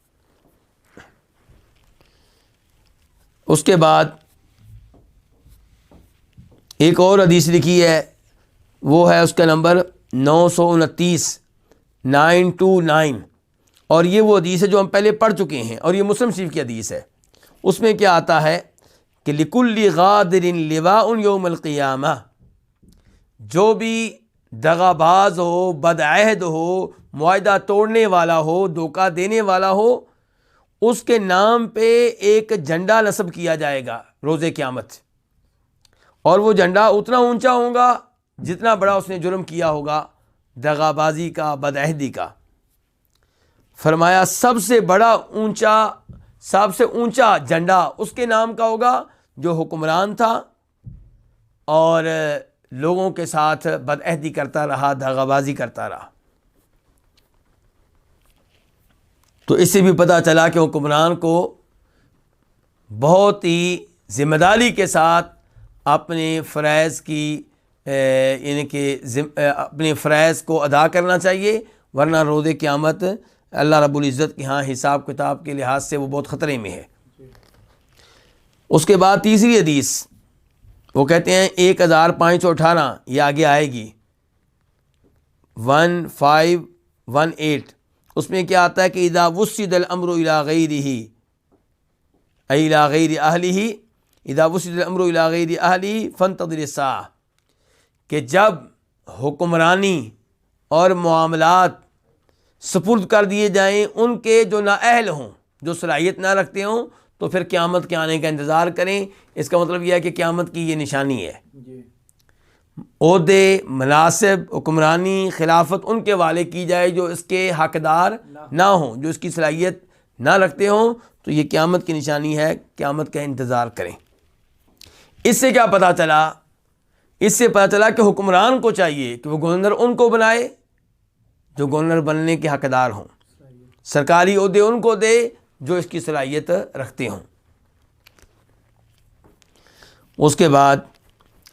اس کے بعد ایک اور حدیث لکھی ہے، وہ ہے اس کا نمبر 929 929، اور یہ وہ حدیث ہے جو ہم پہلے پڑھ چکے ہیں، اور یہ مسلم شریف کی حدیث ہے۔ اس میں کیا آتا ہے کہ لِكُلِّ غَادِرٍ لِوَاءٌ يَوْمَ الْقِيَامَةِ، جو بھی دغا باز ہو، بدعہد ہو، معاہدہ توڑنے والا ہو، دھوکہ دینے والا ہو، اس کے نام پہ ایک جھنڈا نصب کیا جائے گا روز قیامت، اور وہ جھنڈا اتنا اونچا ہوگا جتنا بڑا اس نے جرم کیا ہوگا دغا بازی کا، بدعہدی کا۔ فرمایا سب سے بڑا اونچا، سب سے اونچا جھنڈا اس کے نام کا ہوگا جو حکمران تھا اور لوگوں کے ساتھ بدعہدی کرتا رہا، دغا بازی کرتا رہا۔ تو اس سے بھی پتہ چلا کہ حکمران کو بہت ہی ذمہ داری کے ساتھ اپنے فرائض کی یعنی کہ اپنے فرائض کو ادا کرنا چاہیے، ورنہ روز قیامت اللہ رب العزت کے ہاں حساب کتاب کے لحاظ سے وہ بہت خطرے میں ہے۔ اس کے بعد تیسری حدیث وہ کہتے ہیں 1518، یہ آگے آئے گی 1518، اس میں کیا آتا ہے کہ اذا وسد الامر الى غیرہ ای الی غیر اہلہ، اذا وسد الامر الی غیر اہلہ فانتظر الساعہ، کہ جب حکمرانی اور معاملات سپرد کر دیے جائیں ان کے جو نااہل ہوں، جو صلاحیت نہ رکھتے ہوں، تو پھر قیامت کے آنے کا انتظار کریں۔ اس کا مطلب یہ ہے کہ قیامت کی یہ نشانی ہے۔ عہدے، مناصب، حکمرانی، خلافت ان کے والے کی جائے جو اس کے حقدار نہ ہوں، جو اس کی صلاحیت نہ رکھتے ہوں، تو یہ قیامت کی نشانی ہے، قیامت کا انتظار کریں۔ اس سے کیا پتہ چلا؟ اس سے پتہ چلا کہ حکمران کو چاہیے کہ وہ گورنر ان کو بنائے جو گورنر بننے کے حقدار ہوں، سرکاری عہدے ان کو دے جو اس کی صلاحیت رکھتے ہوں۔ اس کے بعد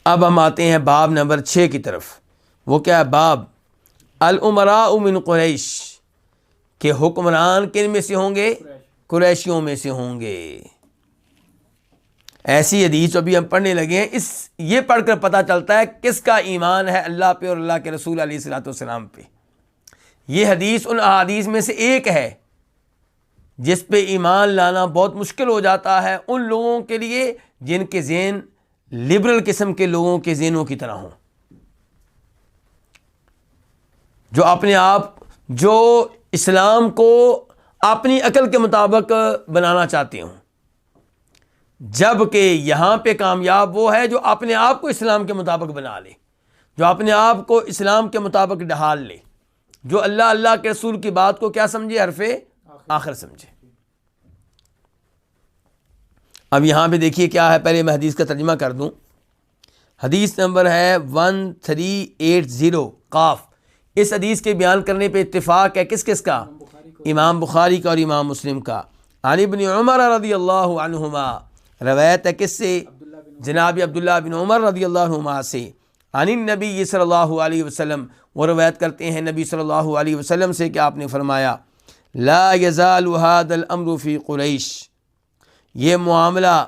اب ہم آتے ہیں باب نمبر 6 کی طرف۔ وہ کیا ہے؟ باب الامراء من قریش، کہ حکمران کن میں سے ہوں گے؟ قریشیوں میں سے ہوں گے۔ ایسی حدیث ابھی ہم پڑھنے لگے ہیں، یہ پڑھ کر پتہ چلتا ہے کس کا ایمان ہے اللہ پہ اور اللہ کے رسول علیہ الصلوۃ والسلام پہ۔ یہ حدیث ان احادیث میں سے ایک ہے جس پہ ایمان لانا بہت مشکل ہو جاتا ہے ان لوگوں کے لیے جن کے ذہن لبرل قسم کے لوگوں کے ذہنوں کی طرح ہوں۔ جو اسلام کو اپنی عقل کے مطابق بنانا چاہتے ہوں، جب کہ یہاں پہ کامیاب وہ ہے جو اپنے آپ کو اسلام کے مطابق بنا لے، جو اپنے آپ کو اسلام کے مطابق ڈھال لے، جو اللہ کے رسول کی بات کو کیا سمجھے، حرف آخر سمجھے۔ اب یہاں پہ دیکھیے کیا ہے، پہلے میں حدیث کا ترجمہ کر دوں۔ حدیث نمبر ہے 1380 قاف۔ اس حدیث کے بیان کرنے پہ اتفاق ہے کس کس کا؟ امام بخاری کا اور امام مسلم کا۔ عن ابن عمر رضی اللہ عنہما، روایت ہے کس سے؟ جناب عبداللہ بن عمر رضی اللہ عنہما سے۔ عن النبی صلی اللہ علیہ وسلم، وہ روایت کرتے ہیں نبی صلی اللہ علیہ وسلم سے کہ آپ نے فرمایا، لا یزال هذا الامر فی قریش، یہ معاملہ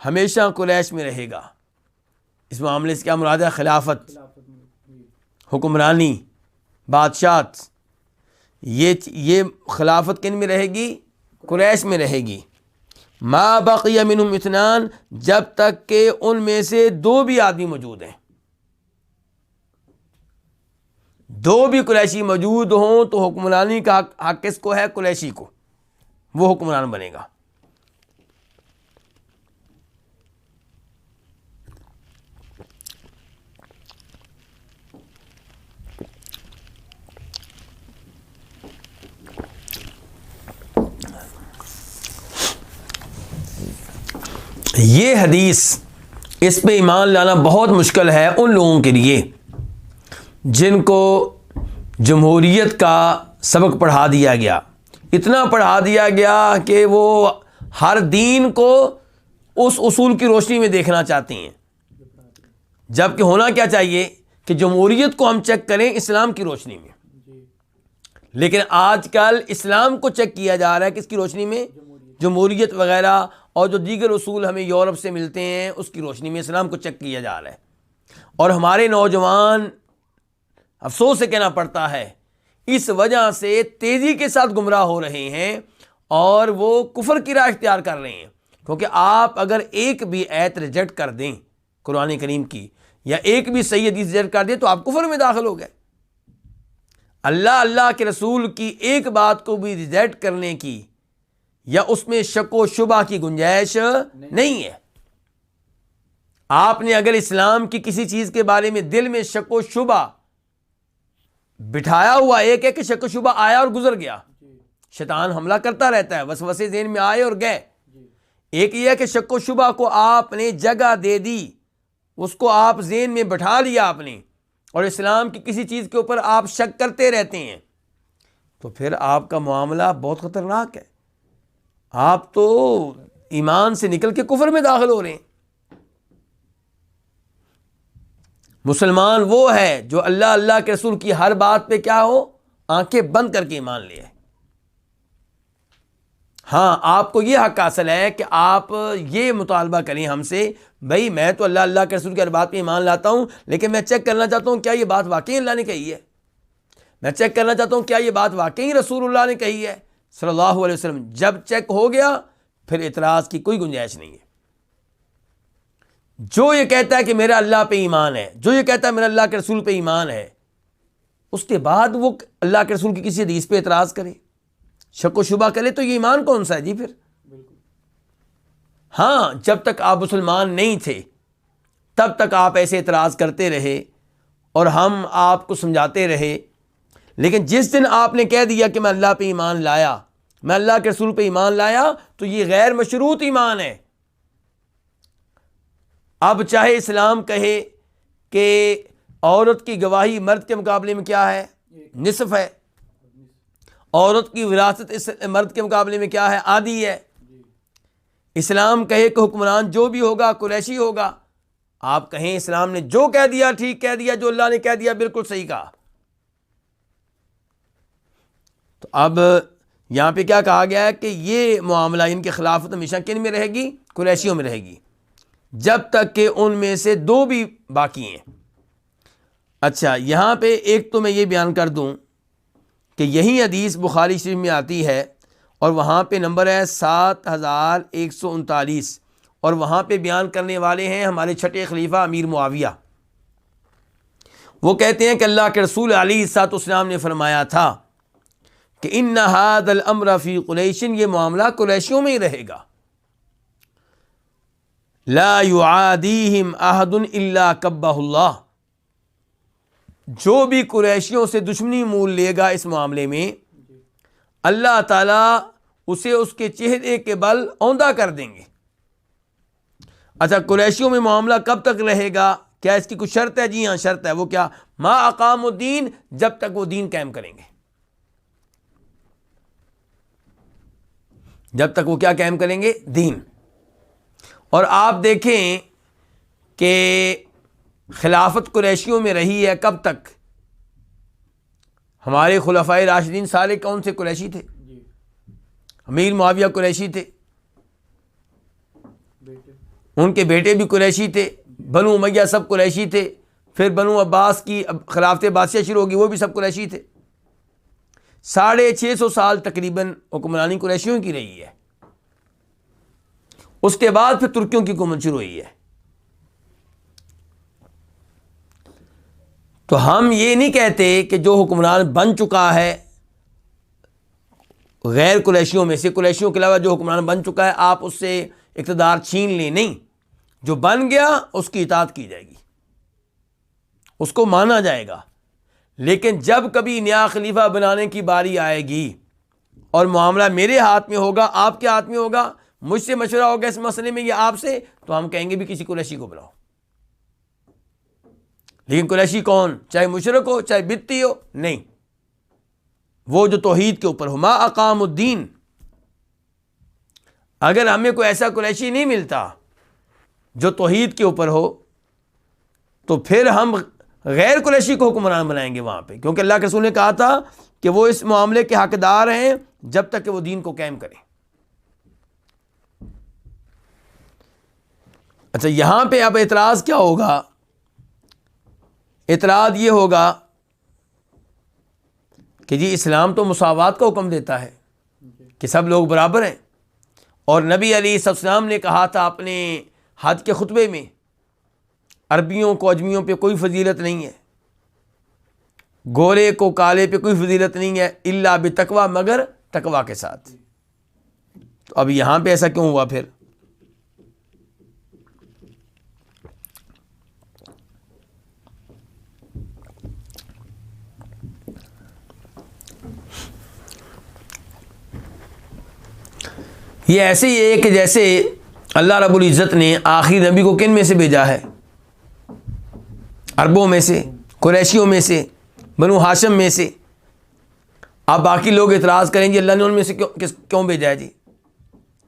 ہمیشہ قریش میں رہے گا۔ اس معاملے سے کیا مراد ہے؟ خلافت، حکمرانی، بادشاہت۔ یہ خلافت کن میں رہے گی؟ قریش میں رہے گی۔ ما بقی منہم اثنان، جب تک کہ ان میں سے دو بھی آدمی موجود ہیں، دو بھی قریشی موجود ہوں تو حکمرانی کا حق کس کو ہے؟ قریشی کو، وہ حکمران بنے گا۔ یہ حدیث، اس پہ ایمان لانا بہت مشکل ہے ان لوگوں کے لیے جن کو جمہوریت کا سبق پڑھا دیا گیا، اتنا پڑھا دیا گیا کہ وہ ہر دین کو اس اصول کی روشنی میں دیکھنا چاہتے ہیں، جبکہ ہونا کیا چاہیے کہ جمہوریت کو ہم چیک کریں اسلام کی روشنی میں۔ لیکن آج کل اسلام کو چیک کیا جا رہا ہے کس کی روشنی میں؟ جمہوریت وغیرہ اور جو دیگر اصول ہمیں یورپ سے ملتے ہیں اس کی روشنی میں اسلام کو چیک کیا جا رہا ہے۔ اور ہمارے نوجوان، افسوس سے کہنا پڑتا ہے، اس وجہ سے تیزی کے ساتھ گمراہ ہو رہے ہیں اور وہ کفر کی راہ اختیار کر رہے ہیں، کیونکہ آپ اگر ایک بھی آیت ریجیکٹ کر دیں قرآن کریم کی، یا ایک بھی صحیح حدیث ریجیکٹ کر دیں تو آپ کفر میں داخل ہو گئے۔ اللہ کے رسول کی ایک بات کو بھی ریجیکٹ کرنے کی یا اس میں شک و شبہ کی گنجائش نہیں ہے۔ آپ نے اگر اسلام کی کسی چیز کے بارے میں دل میں شک و شبہ بٹھایا ہوا، ایک ہے کہ شک و شبہ آیا اور گزر گیا، شیطان حملہ کرتا رہتا ہے، وسوسے ذہن میں آئے اور گئے۔ ایک یہ ہے کہ شک و شبہ کو آپ نے جگہ دے دی، اس کو آپ ذہن میں بٹھا لیا آپ نے، اور اسلام کی کسی چیز کے اوپر آپ شک کرتے رہتے ہیں، تو پھر آپ کا معاملہ بہت خطرناک ہے۔ آپ تو ایمان سے نکل کے کفر میں داخل ہو رہے ہیں۔ مسلمان وہ ہے جو اللہ کے رسول کی ہر بات پہ کیا ہو، آنکھیں بند کر کے ایمان لے آئے۔ ہاں، آپ کو یہ حق حاصل ہے کہ آپ یہ مطالبہ کریں ہم سے، بھائی میں تو اللہ کے رسول کی ہر بات پہ ایمان لاتا ہوں، لیکن میں چیک کرنا چاہتا ہوں کیا یہ بات واقعی اللہ نے کہی ہے، میں چیک کرنا چاہتا ہوں کیا یہ بات واقعی رسول اللہ نے کہی ہے صلی اللہ علیہ وسلم۔ جب چیک ہو گیا پھر اعتراض کی کوئی گنجائش نہیں ہے۔ جو یہ کہتا ہے کہ میرا اللہ پہ ایمان ہے، جو یہ کہتا ہے میرا اللہ کے رسول پہ ایمان ہے، اس کے بعد وہ اللہ کے رسول کی کسی حدیث پہ اعتراض کرے، شک و شبہ کرے، تو یہ ایمان کون سا ہے جی پھر؟ ہاں، جب تک آپ مسلمان نہیں تھے تب تک آپ ایسے اعتراض کرتے رہے اور ہم آپ کو سمجھاتے رہے، لیکن جس دن آپ نے کہہ دیا کہ میں اللہ پہ ایمان لایا، میں اللہ کے رسول پہ ایمان لایا، تو یہ غیر مشروط ایمان ہے۔ اب چاہے اسلام کہے کہ عورت کی گواہی مرد کے مقابلے میں کیا ہے؟ نصف ہے، عورت کی وراثت مرد کے مقابلے میں کیا ہے؟ آدھی ہے۔ اسلام کہے کہ حکمران جو بھی ہوگا قریشی ہوگا، آپ کہیں اسلام نے جو کہہ دیا ٹھیک کہہ دیا، جو اللہ نے کہہ دیا بالکل صحیح کہا۔ تو اب یہاں پہ کیا کہا گیا ہے کہ یہ معاملہ، ان کی خلافت ہمیشہ کن میں رہے گی؟ قریشیوں میں رہے گی، جب تک کہ ان میں سے دو بھی باقی ہیں۔ اچھا، یہاں پہ ایک تو میں یہ بیان کر دوں کہ یہی حدیث بخاری شریف میں آتی ہے اور وہاں پہ نمبر ہے 7139، اور وہاں پہ بیان کرنے والے ہیں ہمارے چھٹے خلیفہ امیر معاویہ۔ وہ کہتے ہیں کہ اللہ کے رسول علیہ الصلوۃ والسلام نے فرمایا تھا کہ ان ھذا الامر فی قریش، یہ معاملہ قریشیوں میں ہی رہے گا، لا یعادیہم احد الا کبہ اللہ، جو بھی قریشیوں سے دشمنی مول لے گا اس معاملے میں اللہ تعالیٰ اسے اس کے چہرے کے بل اوندا کر دیں گے۔ اچھا، قریشیوں میں معاملہ کب تک رہے گا؟ کیا اس کی کچھ شرط ہے؟ جی ہاں شرط ہے۔ وہ کیا؟ ما اقام الدین، جب تک وہ دین قائم کریں گے، جب تک وہ کیا قائم کریں گے؟ دین۔ اور آپ دیکھیں کہ خلافت قریشیوں میں رہی ہے کب تک؟ ہمارے خلفائے راشدین سارے کون سے قریشی تھے؟ امیر معاویہ قریشی تھے، ان کے بیٹے بھی قریشی تھے، بنو امیہ سب قریشی تھے، پھر بنو عباس کی خلافت عباسیہ شروع ہوگی، وہ بھی سب قریشی تھے۔ 650 سال تقریباً حکمرانی قریشیوں کی رہی ہے۔ اس کے بعد پھر ترکیوں کی حکومت شروع ہوئی ہے۔ تو ہم یہ نہیں کہتے کہ جو حکمران بن چکا ہے غیر قریشیوں میں سے، قریشیوں کے علاوہ جو حکمران بن چکا ہے آپ اس سے اقتدار چھین لیں، نہیں، جو بن گیا اس کی اطاعت کی جائے گی، اس کو مانا جائے گا۔ لیکن جب کبھی نیا خلیفہ بنانے کی باری آئے گی اور معاملہ میرے ہاتھ میں ہوگا، آپ کے ہاتھ میں ہوگا، مجھ سے مشورہ ہوگا اس مسئلے میں یا آپ سے، تو ہم کہیں گے بھی کسی قریشی کو بلاؤ۔ لیکن قریشی کون؟ چاہے مشرک ہو، چاہے بدتی ہو، نہیں، وہ جو توحید کے اوپر ہو، ما اقام الدین۔ اگر ہمیں کوئی ایسا قریشی نہیں ملتا جو توحید کے اوپر ہو تو پھر ہم غیر قریشی کو حکمران بنائیں گے وہاں پہ، کیونکہ اللہ کے رسول نے کہا تھا کہ وہ اس معاملے کے حقدار ہیں جب تک کہ وہ دین کو قائم کریں۔ اچھا، یہاں پہ اب اعتراض کیا ہوگا؟ اعتراض یہ ہوگا کہ جی اسلام تو مساوات کا حکم دیتا ہے کہ سب لوگ برابر ہیں، اور نبی علیہ السلام نے کہا تھا اپنے حج کے خطبے میں عربیوں کو اجمیوں پہ کوئی فضیلت نہیں ہے، گورے کو کالے پہ کوئی فضیلت نہیں ہے، الا بتقوی، مگر تقوی کے ساتھ۔ تو اب یہاں پہ ایسا کیوں ہوا پھر؟ یہ ایسے ہی ہے کہ جیسے اللہ رب العزت نے آخری نبی کو کن میں سے بھیجا ہے؟ عربوں میں سے، قریشیوں میں سے، بنو ہاشم میں سے۔ اب باقی لوگ اعتراض کریں گے اللہ نے ان میں سے کیوں بھیجا ہے جی؟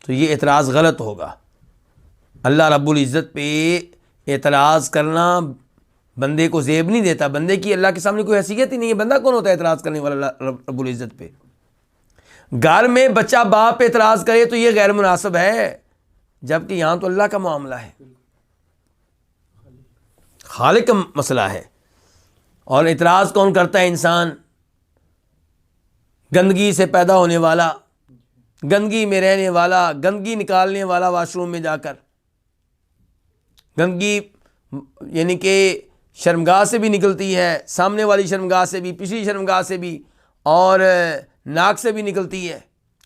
تو یہ اعتراض غلط ہوگا۔ اللہ رب العزت پہ اعتراض کرنا بندے کو زیب نہیں دیتا، بندے کی اللہ کے سامنے کوئی حیثیت ہی نہیں ہے۔ بندہ کون ہوتا ہے اعتراض کرنے والا اللہ رب العزت پہ؟ گھر میں بچہ باپ پہ اعتراض کرے تو یہ غیر مناسب ہے، جبکہ یہاں تو اللہ کا معاملہ ہے، خالق کا مسئلہ ہے۔ اور اعتراض کون کرتا ہے؟ انسان، گندگی سے پیدا ہونے والا، گندگی میں رہنے والا، گندگی نکالنے والا، واش روم میں جا کر گندگی یعنی کہ شرمگاہ سے بھی نکلتی ہے، سامنے والی شرمگاہ سے بھی، پچھلی شرمگاہ سے بھی، اور ناک سے بھی نکلتی ہے،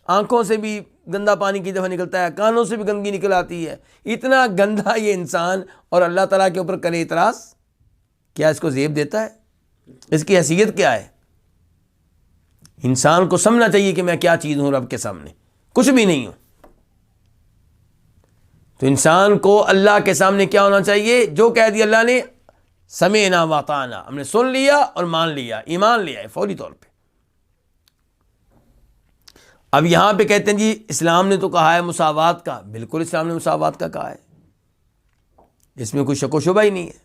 آنکھوں سے بھی گندا پانی کی دفعہ نکلتا ہے، کانوں سے بھی گندگی نکل آتی ہے۔ اتنا گندا یہ انسان، اور اللہ تعالیٰ کے اوپر کرے اعتراض، کیا اس کو زیب دیتا ہے؟ اس کی حیثیت کیا ہے؟ انسان کو سمجھنا چاہیے کہ میں کیا چیز ہوں رب کے سامنے، کچھ بھی نہیں ہوں۔ تو انسان کو اللہ کے سامنے کیا ہونا چاہیے؟ جو کہہ دیا اللہ نے، سمعنا واطعنا، ہم نے سن لیا اور مان لیا، ایمان لیا ہے فوری طور پہ۔ اب یہاں پہ کہتے ہیں جی اسلام نے تو کہا ہے مساوات کا، بالکل اسلام نے مساوات کا کہا ہے، اس میں کوئی شک و شبہ ہی نہیں ہے۔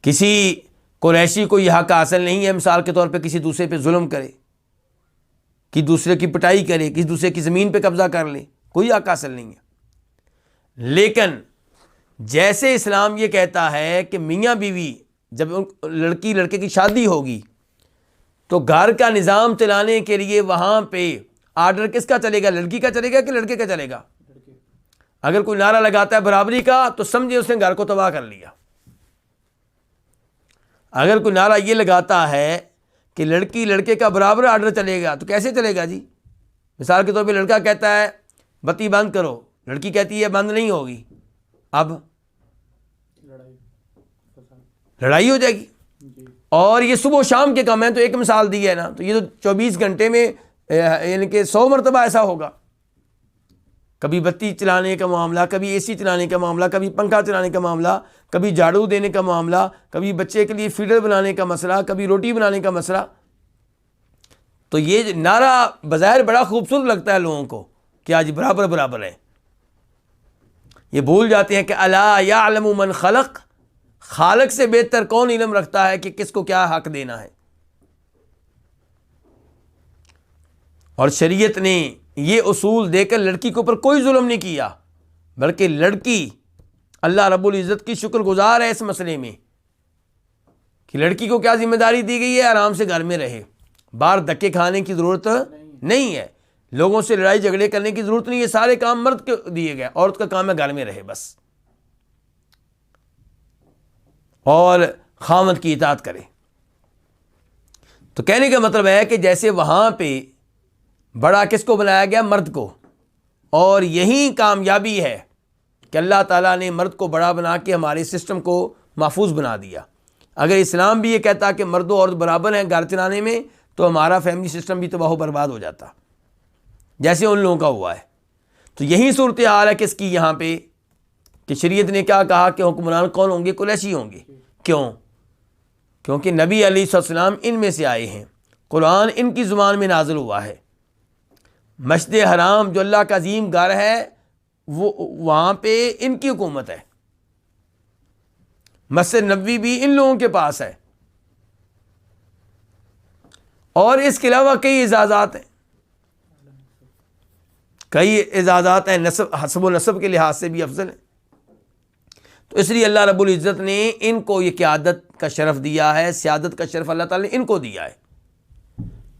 کسی قریشی کو یہ حق حاصل نہیں ہے مثال کے طور پہ کسی دوسرے پہ ظلم کرے، کہ دوسرے کی پٹائی کرے، کسی دوسرے کی زمین پہ قبضہ کر لے، کوئی حق حاصل نہیں ہے۔ لیکن جیسے اسلام یہ کہتا ہے کہ میاں بیوی جب لڑکی لڑکے کی شادی ہوگی تو گھر کا نظام چلانے کے لیے وہاں پہ آرڈر کس کا چلے گا؟ لڑکی کا چلے گا کہ لڑکے کا چلے گا؟ اگر کوئی نعرہ لگاتا ہے برابری کا تو سمجھے اس نے گھر کو تباہ کر لیا۔ اگر کوئی نعرہ یہ لگاتا ہے کہ لڑکی لڑکے کا برابر آرڈر چلے گا تو کیسے چلے گا جی؟ مثال کے طور پہ لڑکا کہتا ہے بتی بند کرو، لڑکی کہتی ہے بند نہیں ہوگی، اب لڑائی ہو جائے گی۔ اور یہ صبح و شام کے کام ہے، تو ایک مثال دی ہے نا، تو یہ تو 24 گھنٹے میں یعنی کہ 100 مرتبہ ایسا ہوگا۔ کبھی بتی چلانے کا معاملہ، کبھی اے سی چلانے کا معاملہ، کبھی پنکھا چلانے کا معاملہ، کبھی جھاڑو دینے کا معاملہ، کبھی بچے کے لیے فیڈر بنانے کا مسئلہ، کبھی روٹی بنانے کا مسئلہ۔ تو یہ نعرہ بظاہر بڑا خوبصورت لگتا ہے لوگوں کو کہ آج برابر برابر ہے، یہ بھول جاتے ہیں کہ الا یعلم من خلق، خالق سے بہتر کون علم رکھتا ہے کہ کس کو کیا حق دینا ہے۔ اور شریعت نے یہ اصول دے کر لڑکی کے اوپر کوئی ظلم نہیں کیا، بلکہ لڑکی اللہ رب العزت کی شکر گزار ہے اس مسئلے میں کہ لڑکی کو کیا ذمہ داری دی گئی ہے، آرام سے گھر میں رہے، باہر دھکے کھانے کی ضرورت نہیں ہے، لوگوں سے لڑائی جھگڑے کرنے کی ضرورت نہیں ہے، سارے کام مرد کو دیے گئے، عورت کا کام ہے گھر میں رہے بس، اور خاوند کی اطاعت کرے۔ تو کہنے کا مطلب ہے کہ جیسے وہاں پہ بڑا کس کو بنایا گیا؟ مرد کو، اور یہی کامیابی ہے کہ اللہ تعالیٰ نے مرد کو بڑا بنا کے ہمارے سسٹم کو محفوظ بنا دیا۔ اگر اسلام بھی یہ کہتا کہ مرد و عورت برابر ہیں گھر چلانے میں، تو ہمارا فیملی سسٹم بھی تباہ و برباد ہو جاتا، جیسے ان لوگوں کا ہوا ہے۔ تو یہی صورتحال ہے کس کی یہاں پہ، کہ شریعت نے کیا کہا کہ حکمران کون ہوں گے؟ قریشی ہوں گے۔ کیوں؟ کیونکہ نبی علیہ السلام ان میں سے آئے ہیں، قرآن ان کی زبان میں نازل ہوا ہے۔ مسجد حرام جو اللہ کا عظیم گھر ہے، وہ وہاں پہ ان کی حکومت ہے، مسجد نبوی بھی ان لوگوں کے پاس ہے، اور اس کے علاوہ کئی اعزازات ہیں، کئی اعزازات ہیں، نسب حسب و نسب کے لحاظ سے بھی افضل ہیں۔ تو اس لیے اللہ رب العزت نے ان کو یہ قیادت کا شرف دیا ہے، سیادت کا شرف اللہ تعالیٰ نے ان کو دیا ہے،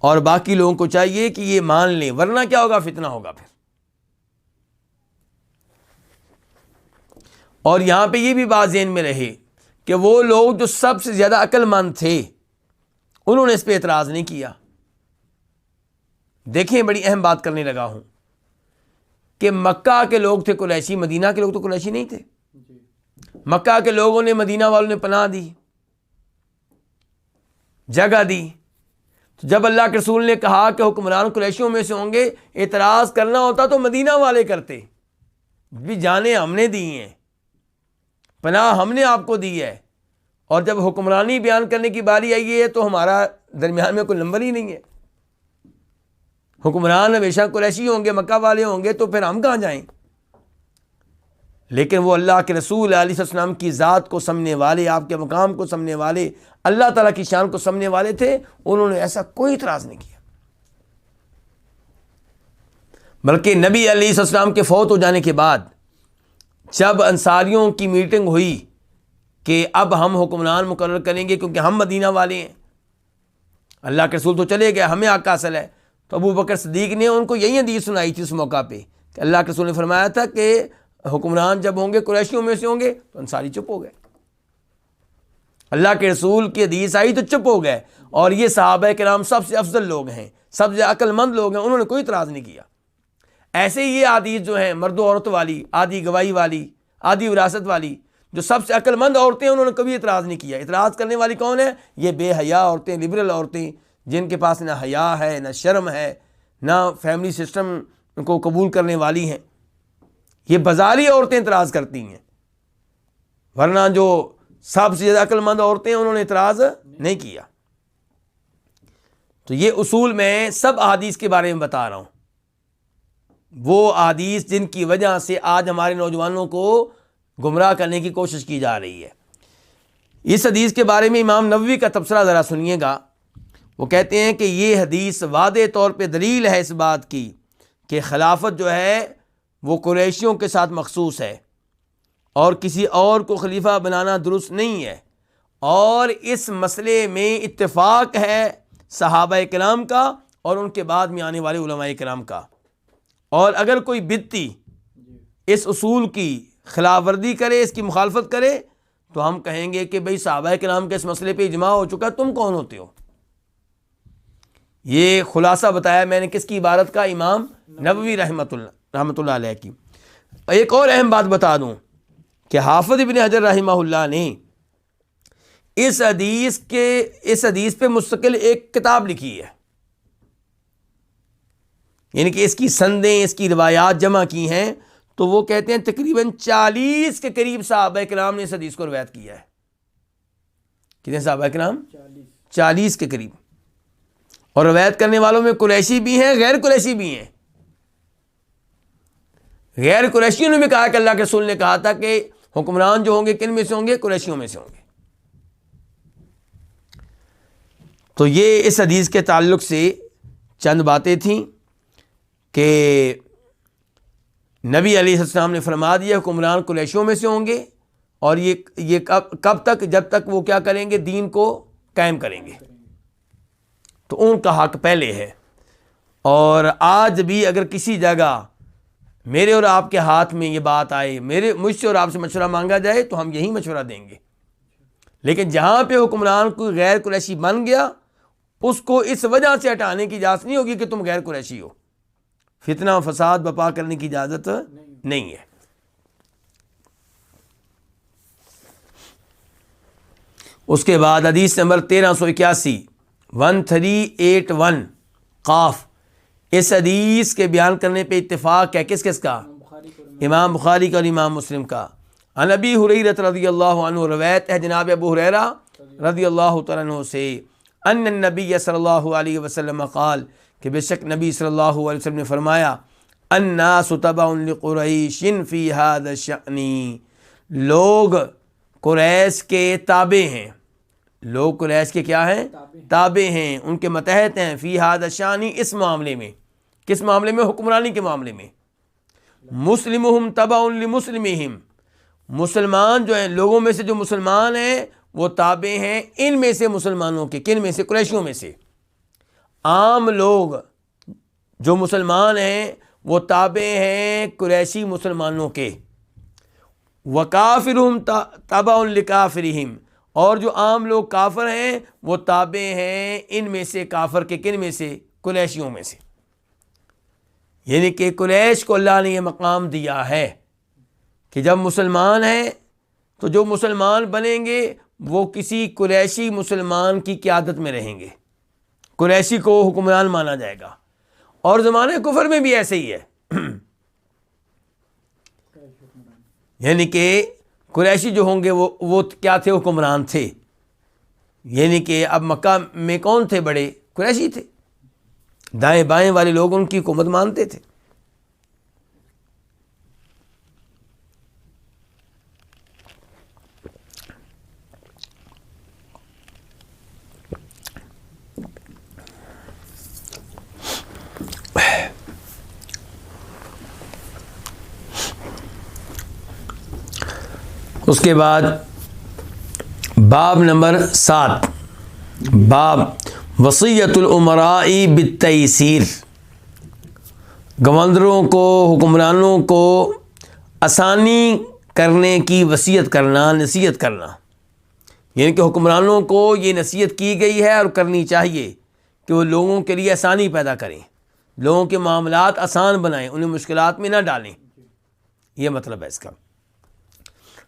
اور باقی لوگوں کو چاہیے کہ یہ مان لیں، ورنہ کیا ہوگا؟ فتنہ ہوگا پھر۔ اور یہاں پہ یہ بھی بات ذہن میں رہے کہ وہ لوگ جو سب سے زیادہ عقل مند تھے، انہوں نے اس پہ اعتراض نہیں کیا۔ دیکھیں بڑی اہم بات کرنے لگا ہوں کہ مکہ کے لوگ تھے قریشی، مدینہ کے لوگ تو قریشی نہیں تھے۔ مکہ کے لوگوں نے مدینہ والوں نے پناہ دی، جگہ دی، تو جب اللہ کے رسول نے کہا کہ حکمران قریشیوں میں سے ہوں گے، اعتراض کرنا ہوتا تو مدینہ والے کرتے، بھی جانیں ہم نے دی ہیں، پناہ ہم نے آپ کو دی ہے، اور جب حکمرانی بیان کرنے کی باری آئی ہے تو ہمارا درمیان میں کوئی نمبر ہی نہیں ہے، حکمران ہمیشہ قریشی ہوں گے، مکہ والے ہوں گے، تو پھر ہم کہاں جائیں؟ لیکن وہ اللہ کے رسول علیہ السلام کی ذات کو سمجھنے والے، آپ کے مقام کو سمجھنے والے، اللہ تعالیٰ کی شان کو سمجھنے والے تھے، انہوں نے ایسا کوئی اعتراض نہیں کیا۔ بلکہ نبی علیہ السلام کے فوت ہو جانے کے بعد جب انصاریوں کی میٹنگ ہوئی کہ اب ہم حکمران مقرر کریں گے کیونکہ ہم مدینہ والے ہیں، اللہ کے رسول تو چلے گئے، ہمیں حق حاصل ہے، تو ابو بکر صدیق نے ان کو یہی حدیث سنائی تھی اس موقع پہ کہ اللہ کے رسول نے فرمایا تھا کہ حکمران جب ہوں گے قریشیوں میں سے ہوں گے، تو انصاری چپ ہو گئے، اللہ کے رسول کی حدیث آئی تو چپ ہو گئے، اور یہ صحابہ کرام سب سے افضل لوگ ہیں، سب سے عقل مند لوگ ہیں، انہوں نے کوئی اعتراض نہیں کیا۔ ایسے ہی یہ حدیث جو ہیں مرد و عورت والی، آدھی گواہی والی، آدھی وراثت والی، جو سب سے عقل مند عورتیں، انہوں نے کبھی اعتراض نہیں کیا۔ اعتراض کرنے والی کون ہے؟ یہ بے حیا عورتیں، لبرل عورتیں، جن کے پاس نہ حیا ہے، نہ شرم ہے، نہ فیملی سسٹم کو قبول کرنے والی ہیں، یہ بازاری عورتیں اعتراض کرتی ہیں، ورنہ جو سب سے زیادہ عقل مند عورتیں انہوں نے اعتراض نہیں کیا۔ تو یہ اصول میں سب احادیث کے بارے میں بتا رہا ہوں، وہ احادیث جن کی وجہ سے آج ہمارے نوجوانوں کو گمراہ کرنے کی کوشش کی جا رہی ہے۔ اس حدیث کے بارے میں امام نووی کا تبصرہ ذرا سنیے گا۔ وہ کہتے ہیں کہ یہ حدیث واضح طور پہ دلیل ہے اس بات کی کہ خلافت جو ہے وہ قریشیوں کے ساتھ مخصوص ہے، اور کسی اور کو خلیفہ بنانا درست نہیں ہے، اور اس مسئلے میں اتفاق ہے صحابہ کرام کا اور ان کے بعد میں آنے والے علماء کرام کا، اور اگر کوئی بدعتی اس اصول کی خلاف ورزی کرے، اس کی مخالفت کرے، تو ہم کہیں گے کہ بھئی صحابہ کرام کے اس مسئلے پہ اجماع ہو چکا، تم کون ہوتے ہو؟ یہ خلاصہ بتایا میں نے کس کی عبارت کا؟ امام نووی رحمۃ اللہ علیہ کی۔ ایک اور اہم بات بتا دوں کہ حافظ ابن حجر رحمہ اللہ نے اس حدیث پہ مستقل ایک کتاب لکھی ہے، یعنی کہ اس کی سندیں، اس کی روایات جمع کی ہیں، تو وہ کہتے ہیں تقریباً 40 کے قریب صحابہ کرام نے اس حدیث کو روایت کیا ہے۔ کتنے صحابہ کرام؟ 40 کے قریب۔ اور روایت کرنے والوں میں قریشی بھی ہیں، غیر قریشی بھی ہیں۔ غیر قریشیوں نے بھی کہا کہ اللہ کے رسول نے کہا تھا کہ حکمران جو ہوں گے کن میں سے ہوں گے؟ قریشیوں میں سے ہوں گے۔ تو یہ اس حدیث کے تعلق سے چند باتیں تھیں کہ نبی علیہ السلام نے فرما دیا حکمران قریشیوں میں سے ہوں گے، اور یہ کب تک؟ جب تک وہ کیا کریں گے؟ دین کو قائم کریں گے، تو ان کا حق پہلے ہے۔ اور آج بھی اگر کسی جگہ میرے اور آپ کے ہاتھ میں یہ بات آئے، مجھ سے اور آپ سے مشورہ مانگا جائے، تو ہم یہی مشورہ دیں گے۔ لیکن جہاں پہ حکمران کوئی غیر قریشی بن گیا، اس کو اس وجہ سے ہٹانے کی اجازت نہیں ہوگی کہ تم غیر قریشی ہو۔ فتنہ و فساد بپا کرنے کی اجازت نہیں ہے۔ اس کے بعد حدیث نمبر 1381 قاف، اس حدیث کے بیان کرنے پہ اتفاق ہے کس کس کا؟ امام بخاری کا اور امام مسلم کا۔ عن ابی ہریرہ رضی اللہ عنہ، روایت ہے جناب ابو ہریرہ رضی اللہ تعالیٰ عنہ سے، ان النبی صلی اللہ علیہ وسلم قال، کہ بے شک نبی صلی اللہ علیہ وسلم نے فرمایا، الناس تبع لقریش فی ھذا الشأن، لوگ قریش کے تابع ہیں۔ لوگ قریش کے کیا ہیں؟ تابع ہیں، ان کے متحد ہیں، فی ھذا الشأن، اس معاملے میں۔ کس معاملے میں؟ حکمرانی کے معاملے میں۔ مسلمہم تبع لمسلمہم، مسلمان جو ہیں، لوگوں میں سے جو مسلمان ہیں وہ تابع ہیں ان میں سے مسلمانوں کے۔ کن میں سے؟ قریشیوں میں سے۔ عام لوگ جو مسلمان ہیں وہ تابع ہیں قریشی مسلمانوں کے۔ وکافرہم تبع لکافرہم، اور جو عام لوگ کافر ہیں وہ تابع ہیں ان میں سے کافر کے۔ کن میں سے؟ قریشیوں میں سے۔ یعنی کہ قریش کو اللہ نے یہ مقام دیا ہے کہ جب مسلمان ہیں تو جو مسلمان بنیں گے وہ کسی قریشی مسلمان کی قیادت میں رہیں گے، قریشی کو حکمران مانا جائے گا۔ اور زمانے کفر میں بھی ایسے ہی ہے، یعنی کہ قریشی جو ہوں گے وہ کیا تھے؟ حکمران تھے۔ یعنی کہ اب مکہ میں کون تھے بڑے؟ قریشی تھے۔ دائیں بائیں والے لوگ ان کی حکومت مانتے تھے۔ اس کے بعد باب نمبر 7، باب وصیت الامراء بالتیسیر، گورنروں کو، حکمرانوں کو آسانی کرنے کی وصیت کرنا، نصیحت کرنا۔ یعنی کہ حکمرانوں کو یہ نصیحت کی گئی ہے اور کرنی چاہیے کہ وہ لوگوں کے لیے آسانی پیدا کریں، لوگوں کے معاملات آسان بنائیں، انہیں مشکلات میں نہ ڈالیں۔ یہ مطلب ہے اس کا۔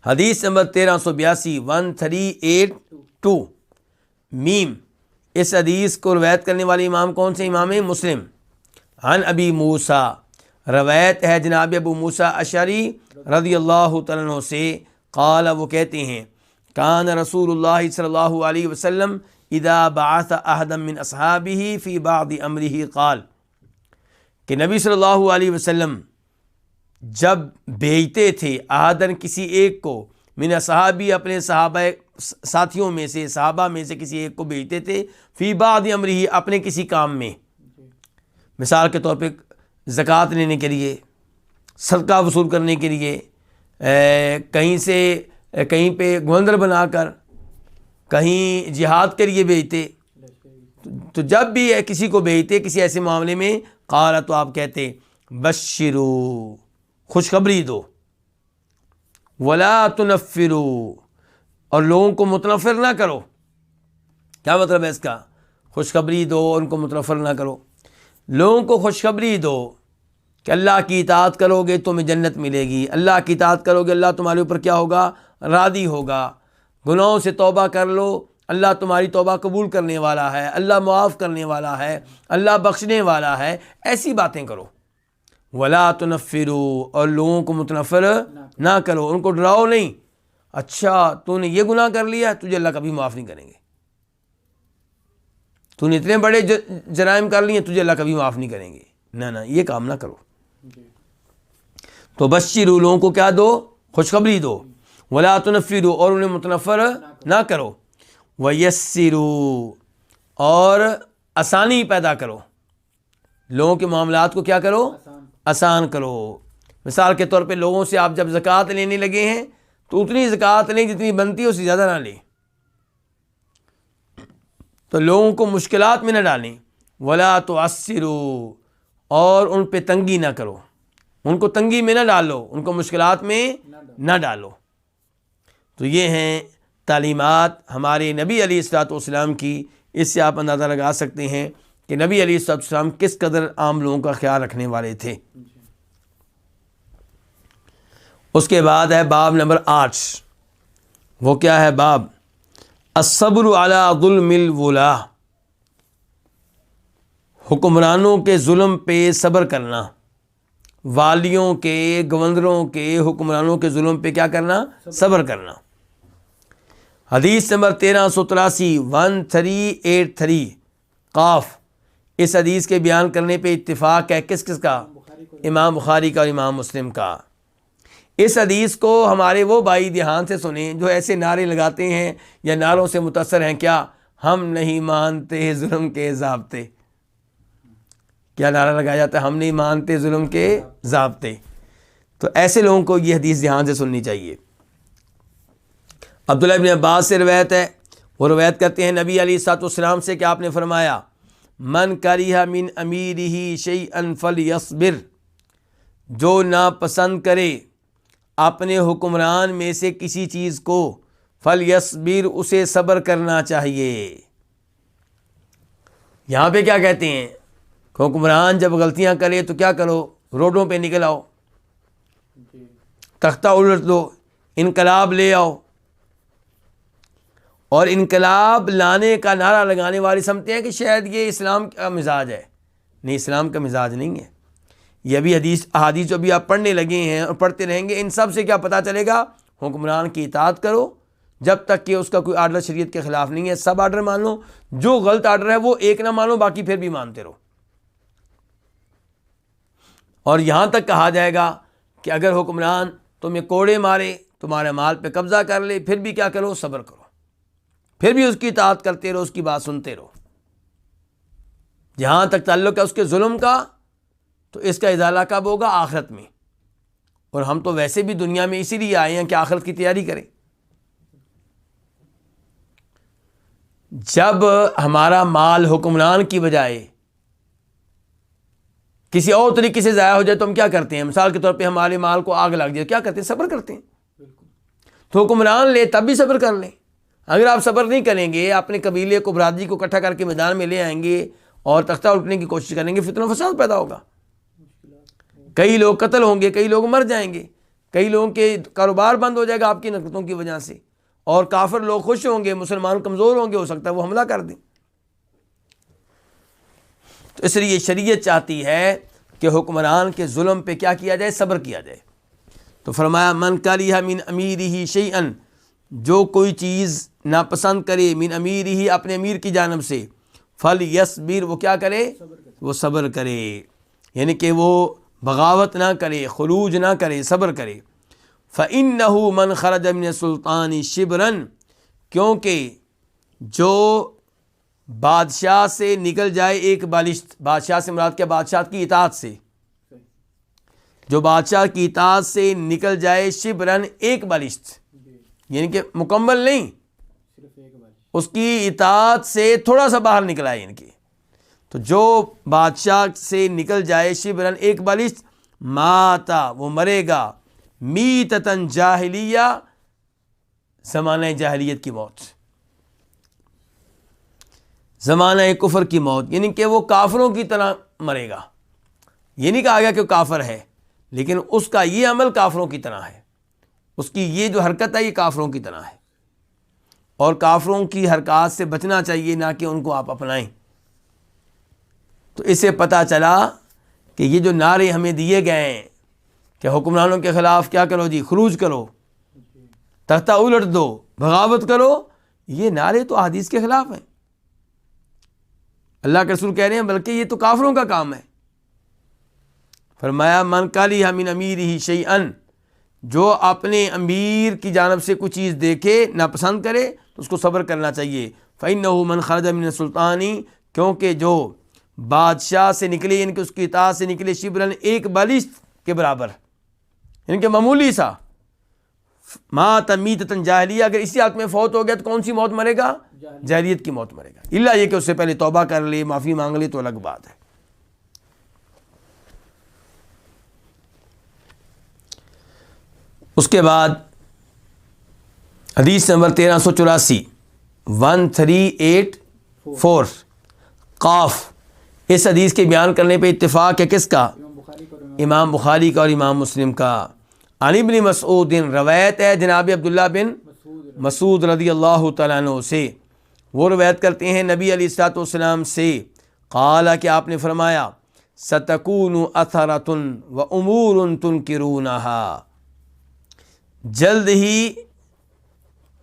حدیث نمبر 1382 میم، اس حدیث کو روایت کرنے والے امام کون سے؟ امام مسلم۔ عن ابی موسیٰ، روایت ہے جناب ابو موسیٰ اشعری رضی اللہ تعالیٰ عنہ سے، قال، وہ کہتے ہیں، کان رسول اللہ صلی اللہ علیہ وسلم اذا بعث احدا من اصحابہ فی بعض امرہ قال، کہ نبی صلی اللہ علیہ وسلم جب بھیجتے تھے احدن کسی ایک کو، من اصحابی اپنے صحابہ ساتھیوں میں سے، صحابہ میں سے کسی ایک کو بھیجتے تھے، فی بعض امرہ اپنے کسی کام میں، مثال کے طور پہ زکوٰۃ لینے کے لیے، صدقہ وصول کرنے کے لیے، کہیں پہ گورنر بنا کر، کہیں جہاد کے لیے بھیجتے، تو جب بھی کسی کو بھیجتے کسی ایسے معاملے میں، قال، تو آپ کہتے بشرو، خوشخبری دو، ولا تنفرو، اور لوگوں کو متنفر نہ کرو. کیا مطلب ہے اس کا؟ خوشخبری دو، ان کو متنفر نہ کرو. لوگوں کو خوشخبری دو کہ اللہ کی اطاعت کرو گے تمہیں جنت ملے گی، اللہ کی اطاعت کرو گے اللہ تمہارے اوپر کیا ہوگا؟ راضی ہوگا. گناہوں سے توبہ کر لو، اللہ تمہاری توبہ قبول کرنے والا ہے، اللہ معاف کرنے والا ہے، اللہ بخشنے والا ہے. ایسی باتیں کرو. ولا تنفروا، اور لوگوں کو متنفر نہ کرو، ان کو ڈراؤ نہیں. اچھا تو نے یہ گناہ کر لیا، تجھے اللہ کبھی معاف نہیں کریں گے. تو نے اتنے بڑے جرائم کر لیے، تجھے اللہ کبھی معاف نہیں کریں گے. نہ یہ کام نہ کرو. تو بشروا، لوگوں کو کیا دو؟ خوشخبری دو. ولا تنفروا، اور انہیں متنفر نہ کرو. ویسروا، اور آسانی پیدا کرو. لوگوں کے معاملات کو کیا کرو؟ آسان کرو. مثال کے طور پہ لوگوں سے آپ جب زکوٰۃ لینے لگے ہیں تو اتنی زکوٰۃ لیں جتنی بنتی ہے، اس سے زیادہ نہ لیں. تو لوگوں کو مشکلات میں نہ ڈالیں. ولا تعسروا، اور ان پہ تنگی نہ کرو، ان کو تنگی میں نہ ڈالو، ان کو مشکلات میں نہ ڈالو. تو یہ ہیں تعلیمات ہمارے نبی علیہ الصلوۃ والسلام کی. اس سے آپ اندازہ لگا سکتے ہیں کہ نبی علیہ الصلوۃ والسلام کس قدر عام لوگوں کا خیال رکھنے والے تھے. اس کے بعد ہے باب نمبر 8. وہ کیا ہے باب؟ الصبر علی ظلم الولاة، حکمرانوں کے ظلم پہ صبر کرنا. والیوں کے، گورنروں کے، حکمرانوں کے ظلم پہ کیا کرنا؟ صبر کرنا. حدیث نمبر 1383 1383 قاف. اس حدیث کے بیان کرنے پہ اتفاق ہے کس کس کا؟ امام بخاری کا اور امام مسلم کا. اس حدیث کو ہمارے وہ بھائی دھیان سے سنیں جو ایسے نعرے لگاتے ہیں یا نعروں سے متاثر ہیں. کیا ہم نہیں مانتے ظلم کے ضابطے؟ کیا نعرہ لگایا جاتا ہے؟ ہم نہیں مانتے ظلم کے ضابطے. تو ایسے لوگوں کو یہ حدیث دھیان سے سننی چاہیے. عبداللہ ابن عباس سے روایت ہے، وہ روایت کرتے ہیں نبی علیہ الصلوۃ والسلام سے کہ آپ نے فرمایا من کریہ من امیرہ شیئا فلیصبر، جو ناپسند کرے اپنے حکمران میں سے کسی چیز کو، فلیصبر، اسے صبر کرنا چاہیے. یہاں پہ کیا کہتے ہیں؟ حکمران جب غلطیاں کرے تو کیا کرو؟ روڈوں پہ نکل آؤ، تختہ الٹ دو، انقلاب لے آؤ. اور انقلاب لانے کا نعرہ لگانے والے سمجھتے ہیں کہ شاید یہ اسلام کا مزاج ہے. نہیں، اسلام کا مزاج نہیں ہے. یہ بھی احادیث جو بھی آپ پڑھنے لگے ہیں اور پڑھتے رہیں گے، ان سب سے کیا پتہ چلے گا؟ حکمران کی اطاعت کرو جب تک کہ اس کا کوئی آرڈر شریعت کے خلاف نہیں ہے. سب آرڈر مان لو، جو غلط آرڈر ہے وہ ایک نہ مانو، باقی پھر بھی مانتے رہو. اور یہاں تک کہا جائے گا کہ اگر حکمران تمہیں کوڑے مارے، تمہارے مال پہ قبضہ کر لے، پھر بھی کیا کرو؟ صبر کرو، پھر بھی اس کی اطاعت کرتے رہو، اس کی بات سنتے رہو. جہاں تک تعلق ہے اس کے ظلم کا، تو اس کا ازالہ کب ہوگا؟ آخرت میں. اور ہم تو ویسے بھی دنیا میں اسی لیے آئے ہیں کہ آخرت کی تیاری کریں. جب ہمارا مال حکمران کی بجائے کسی اور طریقے سے ضائع ہو جائے تو ہم کیا کرتے ہیں؟ مثال کے طور پہ ہمارے مال کو آگ لگ جائے، کیا کرتے ہیں؟ صبر کرتے ہیں. تو حکمران لے تب بھی صبر کر لیں. اگر آپ صبر نہیں کریں گے، اپنے قبیلے کو، برادری کو اکٹھا کر کے میدان میں لے آئیں گے اور تختہ الٹنے کی کوشش کریں گے، فتنہ و فساد پیدا ہوگا. کئی لوگ قتل ہوں گے، کئی لوگ مر جائیں گے، کئی لوگوں کے کاروبار بند ہو جائے گا آپ کی نکتوں کی وجہ سے، اور کافر لوگ خوش ہوں گے، مسلمان کمزور ہوں گے، ہو سکتا ہے وہ حملہ کر دیں. تو اس لیے شریعت چاہتی ہے کہ حکمران کے ظلم پہ کیا کیا جائے؟ صبر کیا جائے. تو فرمایا من کریہ من امیرہ شیئا، جو کوئی چیز ناپسند کرے، من امیرہ، اپنے امیر کی جانب سے، فلیصبر، وہ کیا کرے؟ وہ صبر کرے. یعنی کہ وہ بغاوت نہ کرے، خروج نہ کرے، صبر کرے. فإنہ من خرج من السلطان شبرا، کیونکہ جو بادشاہ سے نکل جائے ایک بالشت، بادشاہ سے مراد کیا؟ بادشاہ کی اطاعت سے، جو بادشاہ کی اطاعت سے نکل جائے، شبرن، ایک بالشت، یعنی کہ مکمل نہیں، اس کی اطاعت سے تھوڑا سا باہر نکلا ہے. یعنی کہ تو جو بادشاہ سے نکل جائے، شبرن، ایک بالشت، ماتا، وہ مرے گا، میتتن جاہلیہ، زمانہ جاہلیت کی موت، زمانہ کفر کی موت، یعنی کہ وہ کافروں کی طرح مرے گا۔ یہ نہیں کہا گیا کہ وہ کافر ہے، لیکن اس کا یہ عمل کافروں کی طرح ہے، اس کی یہ جو حرکت ہے یہ کافروں کی طرح ہے، اور کافروں کی حرکات سے بچنا چاہیے، نہ کہ ان کو آپ اپنائیں۔ تو اس سے پتہ چلا کہ یہ جو نعرے ہمیں دیے گئے ہیں کہ حکمرانوں کے خلاف کیا کرو جی، خروج کرو، تختہ الٹ دو، بغاوت کرو، یہ نعرے تو احادیث کے خلاف ہیں۔ اللہ کے رسول کہہ رہے ہیں بلکہ یہ تو کافروں کا کام ہے۔ فرمایا من کریہ من امیرہ شیئا، جو اپنے امیر کی جانب سے کوئی چیز دیکھے ناپسند کرے تو اس کو صبر کرنا چاہیے۔ فإنہ من خرج من السلطان، کیونکہ جو بادشاہ سے نکلے، یعنی کہ اس کی اطاعت سے نکلے، شبرن ایک بالشت کے برابر، یعنی کہ معمولی سا، مات میتۃ جاہلیہ، اگر اسی حالت میں فوت ہو گیا تو کون سی موت مرے گا؟ جاہلیت کی موت مرے گا، الا یہ کہ اس سے پہلے توبہ کر لے، معافی مانگ لے تو الگ بات ہے۔ اس کے بعد حدیث نمبر 1384، 1384 قاف، اس حدیث کے بیان کرنے پہ اتفاق ہے کس کا؟ امام بخاری کا اور امام مسلم کا۔ عن ابن مسعود، روایت ہے جناب عبداللہ بن مسعود رضی اللہ تعالیٰ عنہ سے، وہ روایت کرتے ہیں نبی علیہ الصلوۃ والسلام سے، قال کہ آپ نے فرمایا ستکون اثرۃ وامور تنکرونہا، جلد ہی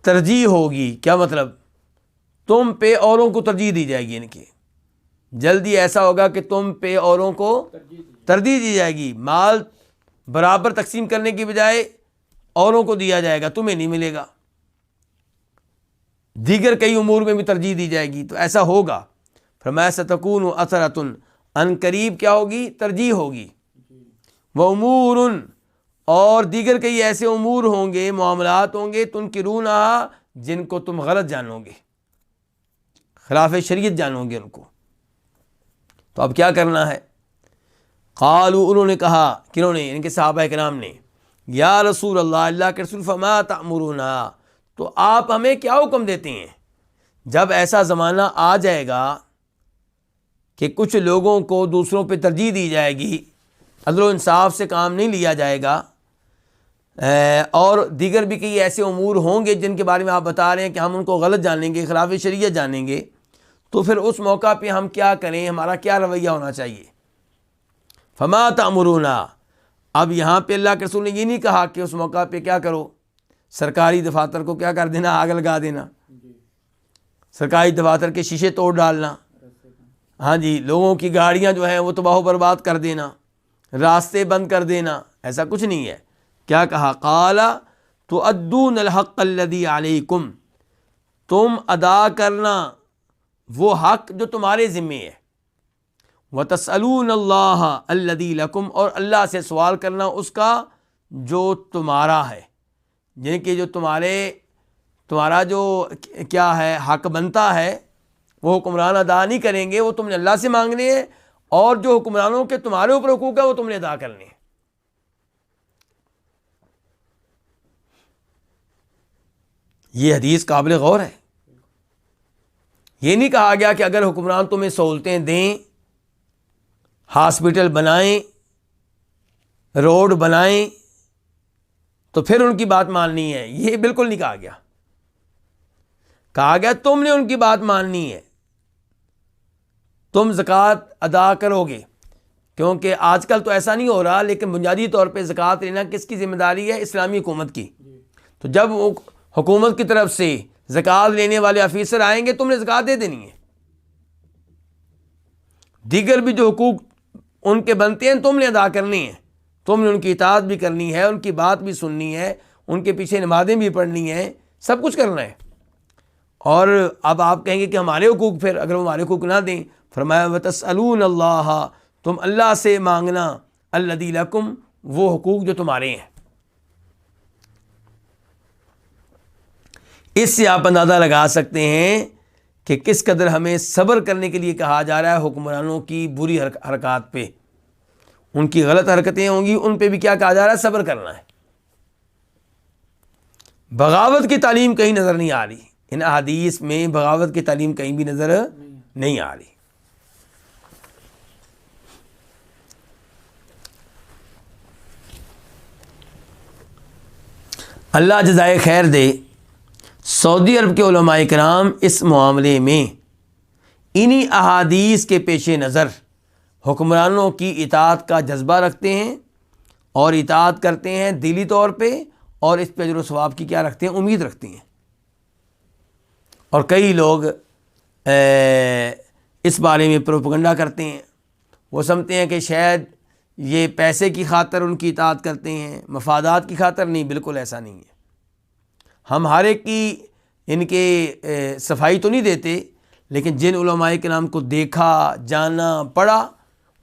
ترجیح ہوگی، کیا مطلب؟ تم پہ اوروں کو ترجیح دی جائے گی، یعنی کہ جلدی ایسا ہوگا کہ تم پہ اوروں کو ترجیح دی جائے گی، مال برابر تقسیم کرنے کی بجائے اوروں کو دیا جائے گا، تمہیں نہیں ملے گا، دیگر کئی امور میں بھی ترجیح دی جائے گی، تو ایسا ہوگا۔ فرمایا ستکون اثرۃ، ان قریب کیا ہوگی؟ ترجیح ہوگی، وامور، اور دیگر کئی ایسے امور ہوں گے، معاملات ہوں گے، تنکرونہا، جن کو تم غلط جانو گے، خلاف شریعت جانو گے ان کو، تو اب کیا کرنا ہے؟ قالوا، انہوں نے کہا، کنہوں نے؟ ان کے صحابہ کرام نے، یا رسول اللہ، اللہ کے رسول، فما تأمرنا، تو آپ ہمیں کیا حکم دیتے ہیں؟ جب ایسا زمانہ آ جائے گا کہ کچھ لوگوں کو دوسروں پہ ترجیح دی جائے گی، عدل و انصاف سے کام نہیں لیا جائے گا، اور دیگر بھی کئی ایسے امور ہوں گے جن کے بارے میں آپ بتا رہے ہیں کہ ہم ان کو غلط جانیں گے، خلاف شریعت جانیں گے، تو پھر اس موقع پہ ہم کیا کریں؟ ہمارا کیا رویہ ہونا چاہیے؟ فما تأمرنا، اب یہاں پہ اللہ کے رسول نے یہ نہیں کہا کہ اس موقع پہ کیا کرو، سرکاری دفاتر کو کیا کر دینا؟ آگ لگا دینا، سرکاری دفاتر کے شیشے توڑ ڈالنا، ہاں جی، لوگوں کی گاڑیاں جو ہیں وہ تباہ و برباد کر دینا، راستے بند کر دینا، ایسا کچھ نہیں ہے۔ کیا کہا؟ قال تؤدون الحق الذی علیکم، تم ادا کرنا وہ حق جو تمہارے ذمے ہے، وتسألون اللہ الذی لکم، اور اللہ سے سوال کرنا اس کا جو تمہارا ہے، یعنی کہ جو تمہارا جو کیا ہے حق بنتا ہے وہ حکمران ادا نہیں کریں گے، وہ تم نے اللہ سے مانگنے ہیں، اور جو حکمرانوں کے تمہارے اوپر حقوق ہے وہ تم نے ادا کرنے ہیں۔ یہ حدیث قابل غور ہے۔ یہ نہیں کہا گیا کہ اگر حکمران تمہیں سہولتیں دیں، ہاسپٹل بنائیں، روڈ بنائیں، تو پھر ان کی بات ماننی ہے، یہ بالکل نہیں کہا گیا۔ کہا گیا تم نے ان کی بات ماننی ہے، تم زکوٰۃ ادا کرو گے، کیونکہ آج کل تو ایسا نہیں ہو رہا، لیکن بنیادی طور پہ زکوٰۃ لینا کس کی ذمہ داری ہے؟ اسلامی حکومت کی۔ تو جب وہ حکومت کی طرف سے زکوٰۃ لینے والے آفیسر آئیں گے، تم نے زکوٰۃ دے دینی ہے، دیگر بھی جو حقوق ان کے بنتے ہیں تم نے ادا کرنی ہے، تم نے ان کی اطاعت بھی کرنی ہے، ان کی بات بھی سننی ہے، ان کے پیچھے نمازیں بھی پڑھنی ہیں، سب کچھ کرنا ہے۔ اور اب آپ کہیں گے کہ ہمارے حقوق، پھر اگر وہ ہمارے حقوق نہ دیں، فرمایا وتسألون اللہ، تم اللہ سے مانگنا، الذی لکم، وہ حقوق جو تمہارے ہیں۔ اس سے آپ اندازہ لگا سکتے ہیں کہ کس قدر ہمیں صبر کرنے کے لیے کہا جا رہا ہے حکمرانوں کی بری حرکات پہ، ان کی غلط حرکتیں ہوں گی، ان پہ بھی کیا کہا جا رہا ہے؟ صبر کرنا ہے۔ بغاوت کی تعلیم کہیں نظر نہیں آ رہی، ان احادیث میں بغاوت کی تعلیم کہیں بھی نظر نہیں آ رہی۔ اللہ جزائے خیر دے، سعودی عرب کے علماء کرام اس معاملے میں انہی احادیث کے پیش نظر حکمرانوں کی اطاعت کا جذبہ رکھتے ہیں اور اطاعت کرتے ہیں دلی طور پہ، اور اس پہ اجر و ثواب کی کیا رکھتے ہیں، امید رکھتے ہیں۔ اور کئی لوگ اس بارے میں پروپیگنڈا کرتے ہیں، وہ سمجھتے ہیں کہ شاید یہ پیسے کی خاطر ان کی اطاعت کرتے ہیں، مفادات کی خاطر نہیں، بالکل ایسا نہیں ہے۔ ہم ہر ایک کی ان کے صفائی تو نہیں دیتے، لیکن جن علماء کرام کو دیکھا، جانا، پڑھا،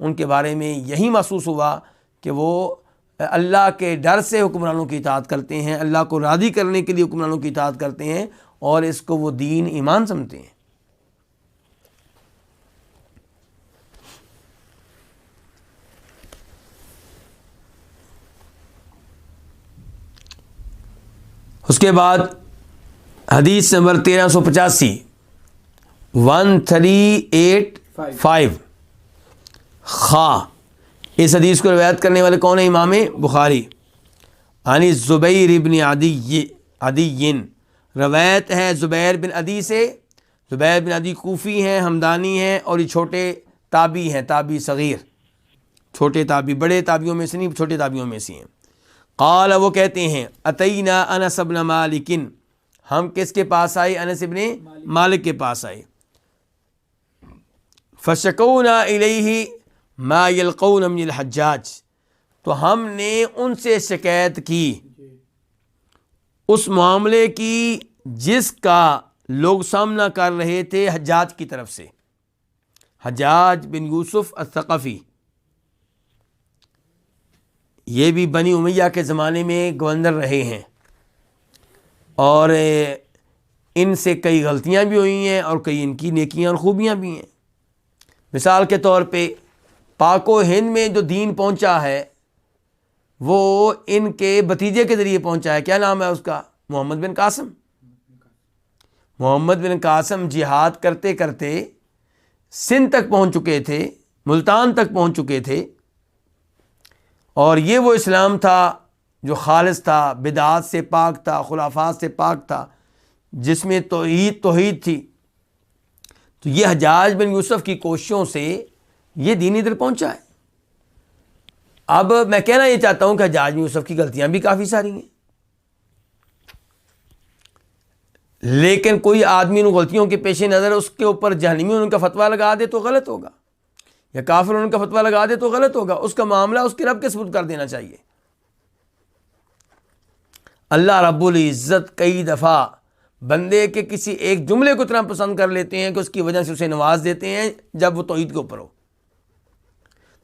ان کے بارے میں یہی محسوس ہوا کہ وہ اللہ کے ڈر سے حکمرانوں کی اطاعت کرتے ہیں، اللہ کو راضی کرنے کے لیے حکمرانوں کی اطاعت کرتے ہیں، اور اس کو وہ دین ایمان سمجھتے ہیں۔ اس کے بعد حدیث نمبر 1385 1385 خا، اس حدیث کو روایت کرنے والے کون ہیں؟ امام بخاری۔ عن زبیر ابن عدی، روایت ہے زبیر بن عدی سے۔ زبیر بن عدی کوفی ہیں، ہمدانی ہیں، اور یہ چھوٹے تابعی ہیں، تابعی صغیر، چھوٹے تابعی، بڑے تابعیوں میں سے نہیں، چھوٹے تابعیوں میں سے ہیں۔ قال، وہ کہتے ہیں اتینا انس بن مالک، ہم کس کے پاس آئے؟ انس بن مالک کے پاس آئے۔ فشکونا الیہ ما یلقون من الحجاج، تو ہم نے ان سے شکایت کی اس معاملے کی جس کا لوگ سامنا کر رہے تھے حجاج کی طرف سے۔ حجاج بن یوسف الثقفی، یہ بھی بنی امیہ کے زمانے میں گورنر رہے ہیں، اور ان سے کئی غلطیاں بھی ہوئی ہیں اور کئی ان کی نیکیاں اور خوبیاں بھی ہیں۔ مثال کے طور پہ پاک و ہند میں جو دین پہنچا ہے وہ ان کے بھتیجے کے ذریعے پہنچا ہے۔ کیا نام ہے اس کا؟ محمد بن قاسم۔ محمد بن قاسم جہاد کرتے کرتے سندھ تک پہنچ چکے تھے، ملتان تک پہنچ چکے تھے، اور یہ وہ اسلام تھا جو خالص تھا، بدعات سے پاک تھا، خرافات سے پاک تھا، جس میں توحید تھی۔ تو یہ حجاج بن یوسف کی کوششوں سے یہ دین ادھر پہنچا ہے۔ اب میں کہنا یہ چاہتا ہوں کہ حجاج بن یوسف کی غلطیاں بھی کافی ساری ہیں، لیکن کوئی آدمی ان غلطیوں کے پیش نظر اس کے اوپر جہنمی ان کا فتویٰ لگا دے تو غلط ہوگا، یا کافر ان کا فتویٰ لگا دے تو غلط ہوگا۔ اس کا معاملہ اس کے رب کے سپرد کر دینا چاہیے۔ اللہ رب العزت کئی دفعہ بندے کے کسی ایک جملے کو اتنا پسند کر لیتے ہیں کہ اس کی وجہ سے اسے نواز دیتے ہیں جب وہ توحید کے اوپر ہو۔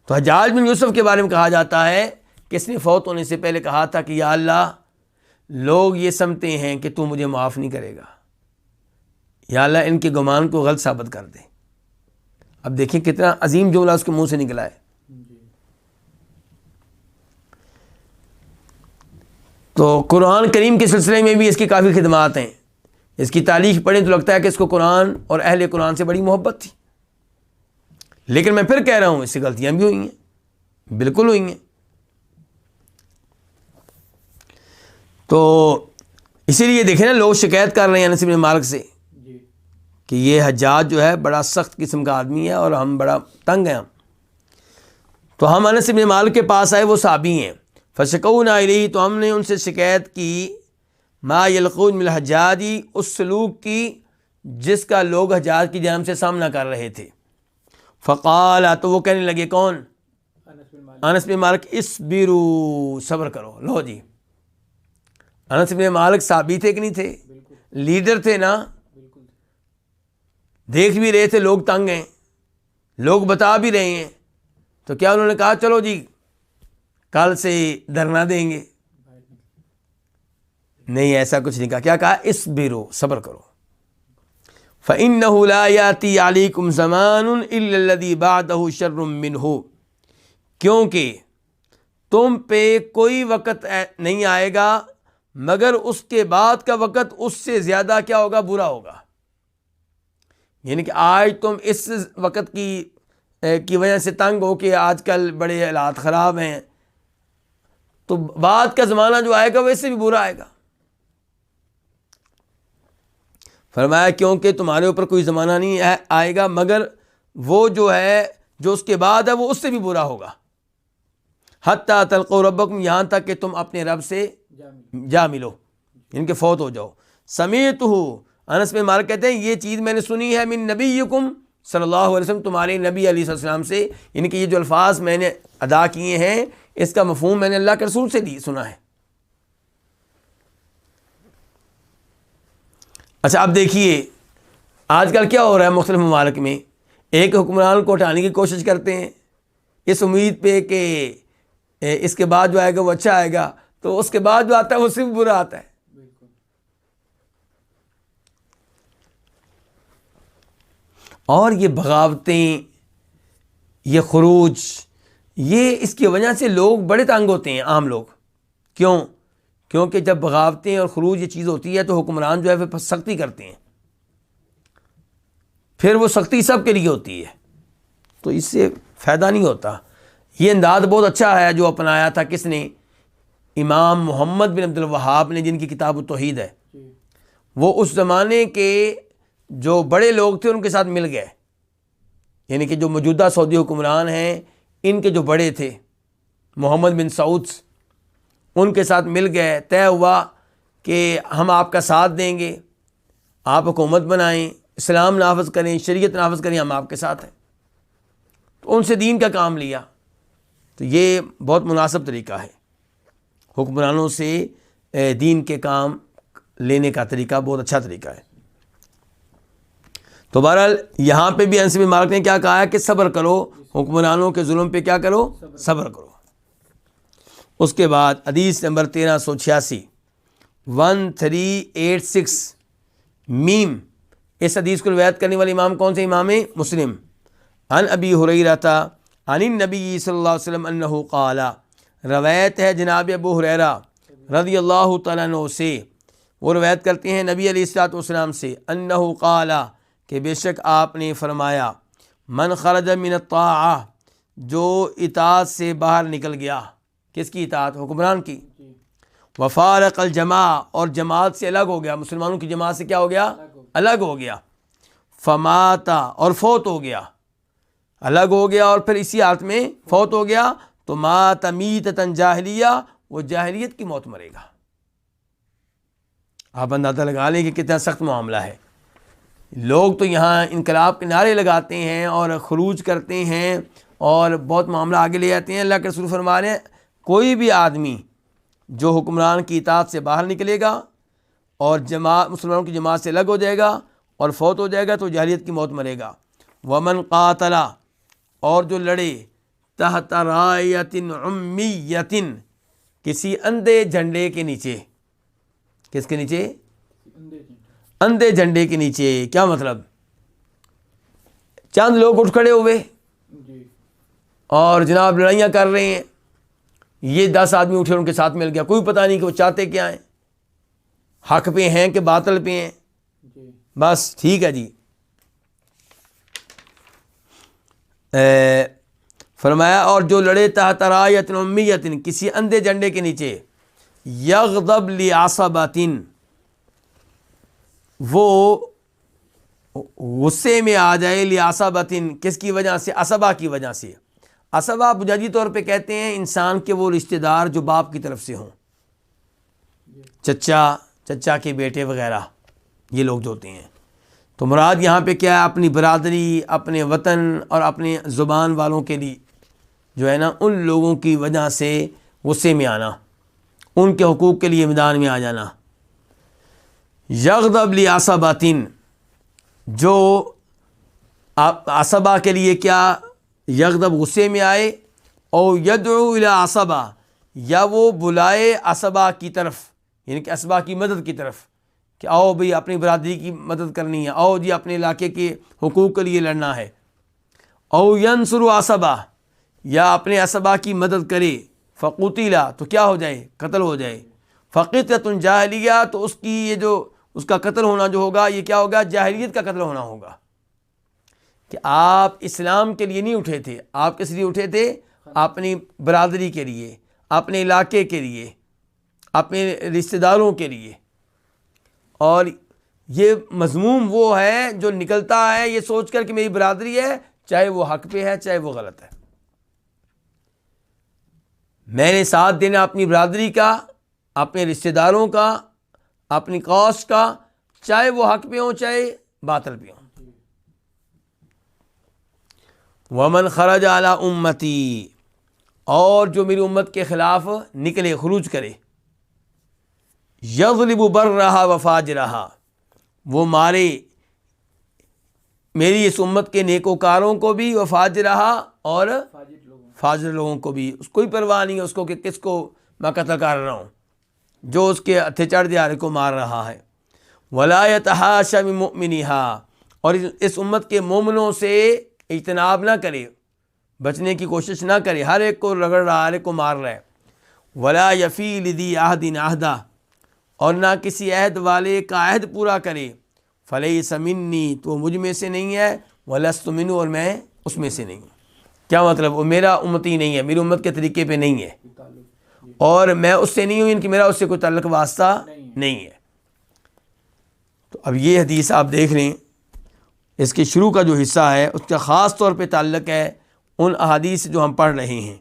تو حجاج بن یوسف کے بارے میں کہا جاتا ہے کہ اس نے فوت ہونے سے پہلے کہا تھا کہ یا اللہ، لوگ یہ سمجھتے ہیں کہ تو مجھے معاف نہیں کرے گا، یا اللہ ان کے گمان کو غلط ثابت کر دے۔ اب دیکھیں کتنا عظیم جملہ اس کے منہ سے نکلا ہے۔ تو قرآن کریم کے سلسلے میں بھی اس کی کافی خدمات ہیں۔ اس کی تاریخ پڑھیں تو لگتا ہے کہ اس کو قرآن اور اہل قرآن سے بڑی محبت تھی، لیکن میں پھر کہہ رہا ہوں اس سے غلطیاں بھی ہوئی ہیں، بالکل ہوئی ہیں۔ تو اسی لیے دیکھیں نا، لوگ شکایت کر رہے ہیں انس بن مالک سے کہ یہ حجاج جو ہے بڑا سخت قسم کا آدمی ہے اور ہم بڑا تنگ ہیں۔ تو ہم انس بن مالک کے پاس آئے، وہ صحابی ہیں۔ فشکونا الیہ، تو ہم نے ان سے شکایت کی ما یلقون من الحجاج، اس سلوک کی جس کا لوگ حجاج کی جانب سے سامنا کر رہے تھے۔ فقال، تو وہ کہنے لگے، کون؟ انس بن مالک، اصبروا، صبر کرو۔ لو جی، انس بن مالک صحابی تھے کہ نہیں تھے؟ لیڈر تھے نا، دیکھ بھی رہے تھے لوگ تنگ ہیں، لوگ بتا بھی رہے ہیں، تو کیا انہوں نے کہا چلو جی کل سے دھرنا دیں گے؟ نہیں، ایسا کچھ نہیں کہا۔ کیا کہا؟ اصبروا، صبر کرو۔ فَإِنَّهُ لَا يَأْتِي عَلَيْكُمْ زَمَانٌ إِلَّا الَّذِي بَعْدَهُ شَرٌّ مِّنْهُ، کیونکہ تم پہ کوئی وقت نہیں آئے گا مگر اس کے بعد کا وقت اس سے زیادہ کیا ہوگا؟ برا ہوگا. یعنی کہ آج تم اس وقت کی وجہ سے تنگ ہو کہ آج کل بڑے حالات خراب ہیں، تو بعد کا زمانہ جو آئے گا وہ اس سے بھی برا آئے گا. فرمایا کیونکہ تمہارے اوپر کوئی زمانہ نہیں آئے گا مگر وہ جو ہے جو اس کے بعد ہے وہ اس سے بھی برا ہوگا. حتیٰ تلقوا ربکم، یہاں تک کہ تم اپنے رب سے جا ملو، ان کے فوت ہو جاؤ. سمیتہ، انس بن مالک کہتے ہیں یہ چیز میں نے سنی ہے من نبیکم صلی اللہ علیہ وسلم، تمہارے نبی علیہ السلام سے. یعنی کہ یہ جو الفاظ میں نے ادا کیے ہیں اس کا مفہوم میں نے اللہ کے رسول سے سنا ہے. اچھا اب دیکھیے آج کل کیا ہو رہا ہے مختلف ممالک میں، ایک حکمران کو ہٹانے کی کوشش کرتے ہیں اس امید پہ کہ اس کے بعد جو آئے گا وہ اچھا آئے گا، تو اس کے بعد جو آتا ہے وہ صرف برا آتا ہے. اور یہ بغاوتیں، یہ خروج، یہ اس کی وجہ سے لوگ بڑے تنگ ہوتے ہیں، عام لوگ. کیوں؟ کیونکہ جب بغاوتیں اور خروج یہ چیز ہوتی ہے تو حکمران جو ہے پھر سختی کرتے ہیں، پھر وہ سختی سب کے لیے ہوتی ہے، تو اس سے فائدہ نہیں ہوتا. یہ انداز بہت اچھا ہے جو اپنایا تھا کس نے؟ امام محمد بن عبد الوہاب نے، جن کی کتاب التوحید ہے. وہ اس زمانے کے جو بڑے لوگ تھے ان کے ساتھ مل گئے، یعنی کہ جو موجودہ سعودی حکمران ہیں ان کے جو بڑے تھے محمد بن سعود، ان کے ساتھ مل گئے. طے ہوا کہ ہم آپ کا ساتھ دیں گے، آپ حکومت بنائیں، اسلام نافذ کریں، شریعت نافذ کریں، ہم آپ کے ساتھ ہیں. تو ان سے دین کا کام لیا. تو یہ بہت مناسب طریقہ ہے، حکمرانوں سے دین کے کام لینے کا طریقہ بہت اچھا طریقہ ہے. تو بہرحال یہاں پہ بھی انس بن مالک نے کیا کہا ہے کہ صبر کرو، حکمرانوں کے ظلم پہ کیا کرو؟ صبر کرو. اس کے بعد حدیث نمبر 1386 1386 میم، اس حدیث کو روایت کرنے والے امام کون سے؟ امام مسلم. عن ابی ہریرہ عن النبی صلی اللہ علیہ وسلم انہ قال، روایت ہے جناب ابو ہریرہ رضی اللہ تعالیٰ عنہ سے، وہ روایت کرتے ہیں نبی علیہ الصلوۃ والسلام سے، انہ قال، کہ بے شک آپ نے فرمایا، من خرج من الطاعہ، جو اطاعت سے باہر نکل گیا. کس کی اطاعت؟ حکمران کی. وفارق الجماع، اور جماعت سے الگ ہو گیا، مسلمانوں کی جماعت سے کیا ہو گیا؟ الگ ہو گیا. فماتا، اور فوت ہو گیا، الگ ہو گیا اور پھر اسی حالت میں فوت ہو گیا، تو مات میتۃ جاہلیہ، وہ جاہلیت کی موت مرے گا. آپ اندازہ لگا لیں کہ کتنا سخت معاملہ ہے. لوگ تو یہاں انقلاب کے نعرے لگاتے ہیں اور خروج کرتے ہیں اور بہت معاملہ آگے لے جاتے ہیں. اللہ کے رسول فرما رہے ہیں کوئی بھی آدمی جو حکمران کی اطاعت سے باہر نکلے گا اور مسلمانوں کی جماعت سے الگ ہو جائے گا اور فوت ہو جائے گا تو جاہلیت کی موت مرے گا. ومن قاتل، اور جو لڑے تحت رایۃ امیۃ، کسی اندھے جھنڈے کے نیچے. کس کے نیچے؟ اندھے جھنڈے کے نیچے. کیا مطلب؟ چند لوگ اٹھ کھڑے ہوئے اور جناب لڑائیاں کر رہے ہیں، یہ 10 آدمی اٹھے ان کے ساتھ مل گیا، کوئی پتہ نہیں کہ وہ چاہتے کیا ہیں، حق پہ ہیں کہ باطل پہ ہیں. بس ٹھیک ہے جی. فرمایا اور جو لڑے تحت رایۃ امیۃ، کسی اندھے جھنڈے کے نیچے، یغضب لعصبۃ، وہ غصے میں آ جائے، لعصبۃ، کس کی وجہ سے؟ عصبہ کی وجہ سے. عصبہ بنیادی طور پہ کہتے ہیں انسان کے وہ رشتہ دار جو باپ کی طرف سے ہوں، چچا کے بیٹے وغیرہ، یہ لوگ جو ہوتے ہیں. تو مراد یہاں پہ کیا ہے؟ اپنی برادری، اپنے وطن اور اپنے زبان والوں کے لیے جو ہے نا، ان لوگوں کی وجہ سے غصے میں آنا، ان کے حقوق کے لیے میدان میں آ جانا. یغضب لعصبۃ، جو عصبہ کے لیے کیا؟ یغضب غصے میں آئے، او یدعو الی عصبہ، یا وہ بلائے عصبہ کی طرف، یعنی کہ عصبہ کی مدد کی طرف، کہ آؤ بھئی اپنی برادری کی مدد کرنی ہے، آؤ جی اپنے علاقے کے حقوق کے لیے لڑنا ہے. او ینصر عصبہ، یا اپنے عصبہ کی مدد کرے، فقتل، تو کیا ہو جائے؟ قتل ہو جائے. فقطۃ جاہلیہ، تو اس کی یہ جو اس کا قتل ہونا جو ہوگا یہ کیا ہوگا؟ جاہلیت کا قتل ہونا ہوگا، کہ آپ اسلام کے لیے نہیں اٹھے تھے، آپ کس لیے اٹھے تھے؟ اپنی برادری کے لیے، اپنے علاقے کے لیے، اپنے رشتہ داروں کے لیے۔ اور یہ مذموم وہ ہے جو نکلتا ہے یہ سوچ کر کہ میری برادری ہے، چاہے وہ حق پہ ہے چاہے وہ غلط ہے، میں نے ساتھ دینا اپنی برادری کا، اپنے رشتہ داروں کا، اپنی قوس کا، چاہے وہ حق پہ ہوں چاہے باطل پہ ہوں۔ ومن خرج علی امتی، اور جو میری امت کے خلاف نکلے، خروج کرے، یغلب برہا وفاجرہا، وہ مارے میری اس امت کے نیکوکاروں کو بھی، وفاجرہا، اور فاجر لوگوں کو بھی، اس کوئی پرواہ نہیں ہے اس کو کہ کس کو میں قتل کر رہا ہوں، جو اس کے ہتھے چڑھ دیا کو مار رہا ہے۔ ولا یتحاش من مؤمنہا، اور اس امت کے مومنوں سے اجتناب نہ کرے، بچنے کی کوشش نہ کرے، ہر ایک کو رگڑ رہا ہے، ہر ایک کو مار رہا ہے۔ ولا یفی لذی عہد عہدہ، اور نہ کسی عہد والے کا عہد پورا کرے، فلیس منی، تو مجھ میں سے نہیں ہے، ولست منہ، اور میں اس میں سے نہیں ہوں۔ کیا مطلب؟ وہ میرا امتی نہیں ہے، میری امت کے طریقے پہ نہیں ہے، اور میں اس سے نہیں ہوں، ان کی میرا اس سے کوئی تعلق واسطہ نہیں ہے۔ تو اب یہ حدیث آپ دیکھ لیں، اس کے شروع کا جو حصہ ہے اس کا خاص طور پہ تعلق ہے ان احادیث جو ہم پڑھ رہے ہیں،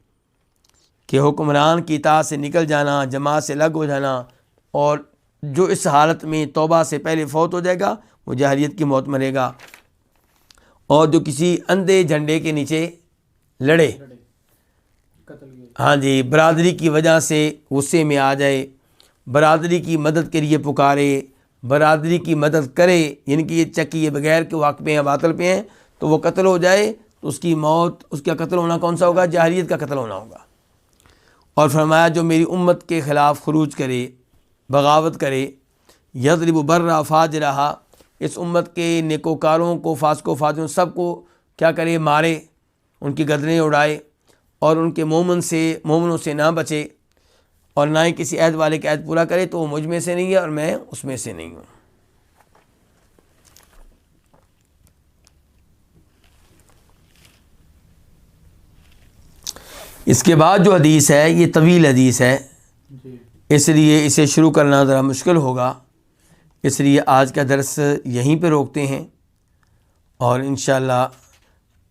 کہ حکمران کی اطاعت سے نکل جانا، جماعت سے الگ ہو جانا، اور جو اس حالت میں توبہ سے پہلے فوت ہو جائے گا وہ جاہلیت کی موت مرے گا، اور جو کسی اندھے جھنڈے کے نیچے لڑے، ہاں جی، برادری کی وجہ سے غصے میں آ جائے، برادری کی مدد کے لیے پکارے، برادری کی مدد کرے، یعنی کہ یہ چیک کیے بغیر کہ وہ حق پہ ہیں باطل پہ ہیں، تو وہ قتل ہو جائے، تو اس کی موت، اس کا قتل ہونا کون سا ہوگا؟ جاہلیت کا قتل ہونا ہوگا۔ اور فرمایا جو میری امت کے خلاف خروج کرے، بغاوت کرے، یضرب برا فاجرہا، اس امت کے نیکوکاروں کو، فاسقوں فاجروں سب کو کیا کرے؟ مارے، ان کی گردنیں اڑائے، اور ان کے مومنوں سے نہ بچے، اور نہ ہی کسی عہد والے کا عہد پورا کرے، تو وہ مجھ میں سے نہیں ہے اور میں اس میں سے نہیں ہوں۔ اس کے بعد جو حدیث ہے یہ طویل حدیث ہے، اس لیے اسے شروع کرنا ذرا مشکل ہوگا، اس لیے آج کا درس یہیں پہ روکتے ہیں، اور انشاءاللہ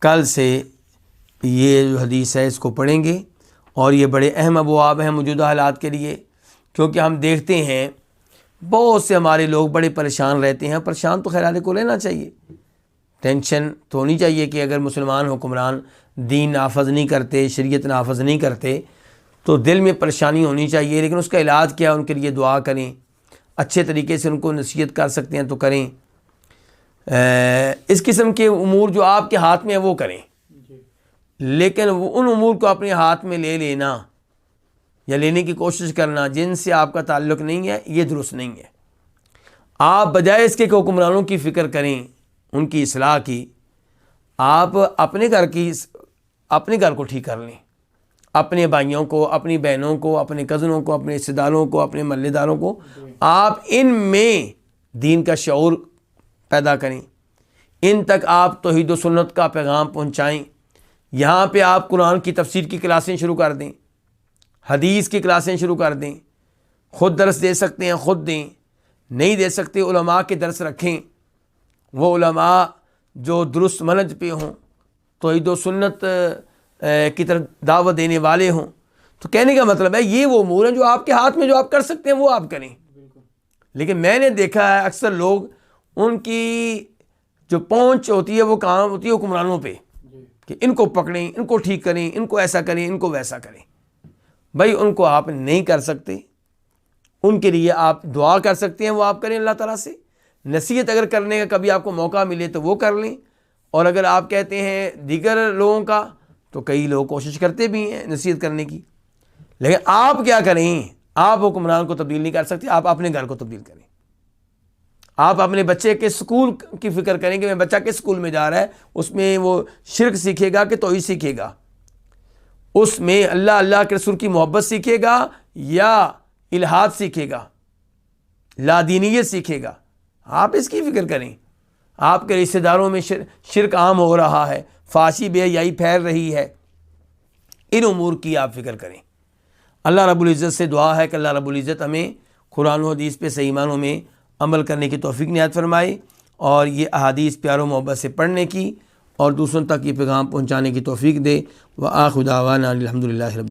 کل سے یہ جو حدیث ہے اس کو پڑھیں گے، اور یہ بڑے اہم ابواب ہیں موجودہ حالات کے لیے، کیونکہ ہم دیکھتے ہیں بہت سے ہمارے لوگ بڑے پریشان رہتے ہیں۔ پریشان تو خیر کو لینا چاہیے، ٹینشن تو ہونی چاہیے کہ اگر مسلمان حکمران دین نافذ نہیں کرتے، شریعت نافذ نہیں کرتے، تو دل میں پریشانی ہونی چاہیے، لیکن اس کا علاج کیا؟ ان کے لیے دعا کریں، اچھے طریقے سے ان کو نصیحت کر سکتے ہیں تو کریں، اس قسم کے امور جو آپ کے ہاتھ میں ہیں وہ کریں، لیکن وہ ان امور کو اپنے ہاتھ میں لے لینا یا لینے کی کوشش کرنا جن سے آپ کا تعلق نہیں ہے، یہ درست نہیں ہے۔ آپ بجائے اس کے کہ حکمرانوں کی فکر کریں، ان کی اصلاح کی، آپ اپنے گھر کو ٹھیک کر لیں، اپنے بھائیوں کو، اپنی بہنوں کو، اپنے کزنوں کو، اپنے رشتہ داروں کو، اپنے محلے داروں کو، آپ ان میں دین کا شعور پیدا کریں، ان تک آپ توحید و سنت کا پیغام پہنچائیں۔ یہاں پہ آپ قرآن کی تفسیر کی کلاسیں شروع کر دیں، حدیث کی کلاسیں شروع کر دیں، خود درس دے سکتے ہیں خود دیں، نہیں دے سکتے علماء کے درس رکھیں، وہ علماء جو درست منہج پہ ہوں، توحید و سنت کی طرف دعوت دینے والے ہوں۔ تو کہنے کا مطلب ہے یہ وہ امور ہیں جو آپ کے ہاتھ میں جو آپ کر سکتے ہیں وہ آپ کریں۔ لیکن میں نے دیکھا ہے اکثر لوگ، ان کی جو پہنچ ہوتی ہے وہ کام ہوتی ہے حکمرانوں پہ، کہ ان کو پکڑیں، ان کو ٹھیک کریں، ان کو ایسا کریں، ان کو ویسا کریں۔ بھائی ان کو آپ نہیں کر سکتے، ان کے لیے آپ دعا کر سکتے ہیں، وہ آپ کریں اللہ تعالیٰ سے، نصیحت اگر کرنے کا کبھی آپ کو موقع ملے تو وہ کر لیں، اور اگر آپ کہتے ہیں دیگر لوگوں کا، تو کئی لوگ کوشش کرتے بھی ہیں نصیحت کرنے کی، لیکن آپ کیا کریں؟ آپ حکمران کو تبدیل نہیں کر سکتے، آپ اپنے گھر کو تبدیل کریں۔ آپ اپنے بچے کے سکول کی فکر کریں کہ میں بچہ کس سکول میں جا رہا ہے، اس میں وہ شرک سیکھے گا کہ توحید سیکھے گا، اس میں اللہ کے رسول کی محبت سیکھے گا یا الحاد سیکھے گا، لادینیت سیکھے گا، آپ اس کی فکر کریں۔ آپ کے رشتہ داروں میں شرک عام ہو رہا ہے، فحاشی بے حیائی پھیل رہی ہے، ان امور کی آپ فکر کریں۔ اللہ رب العزت سے دعا ہے کہ اللہ رب العزت ہمیں قرآن و حدیث پہ صحیح معنوں میں عمل کرنے کی توفیق عنایت فرمائے، اور یہ احادیث پیار و محبت سے پڑھنے کی اور دوسروں تک یہ پیغام پہنچانے کی توفیق دے۔ وآخر دعوانا الحمدللہ رب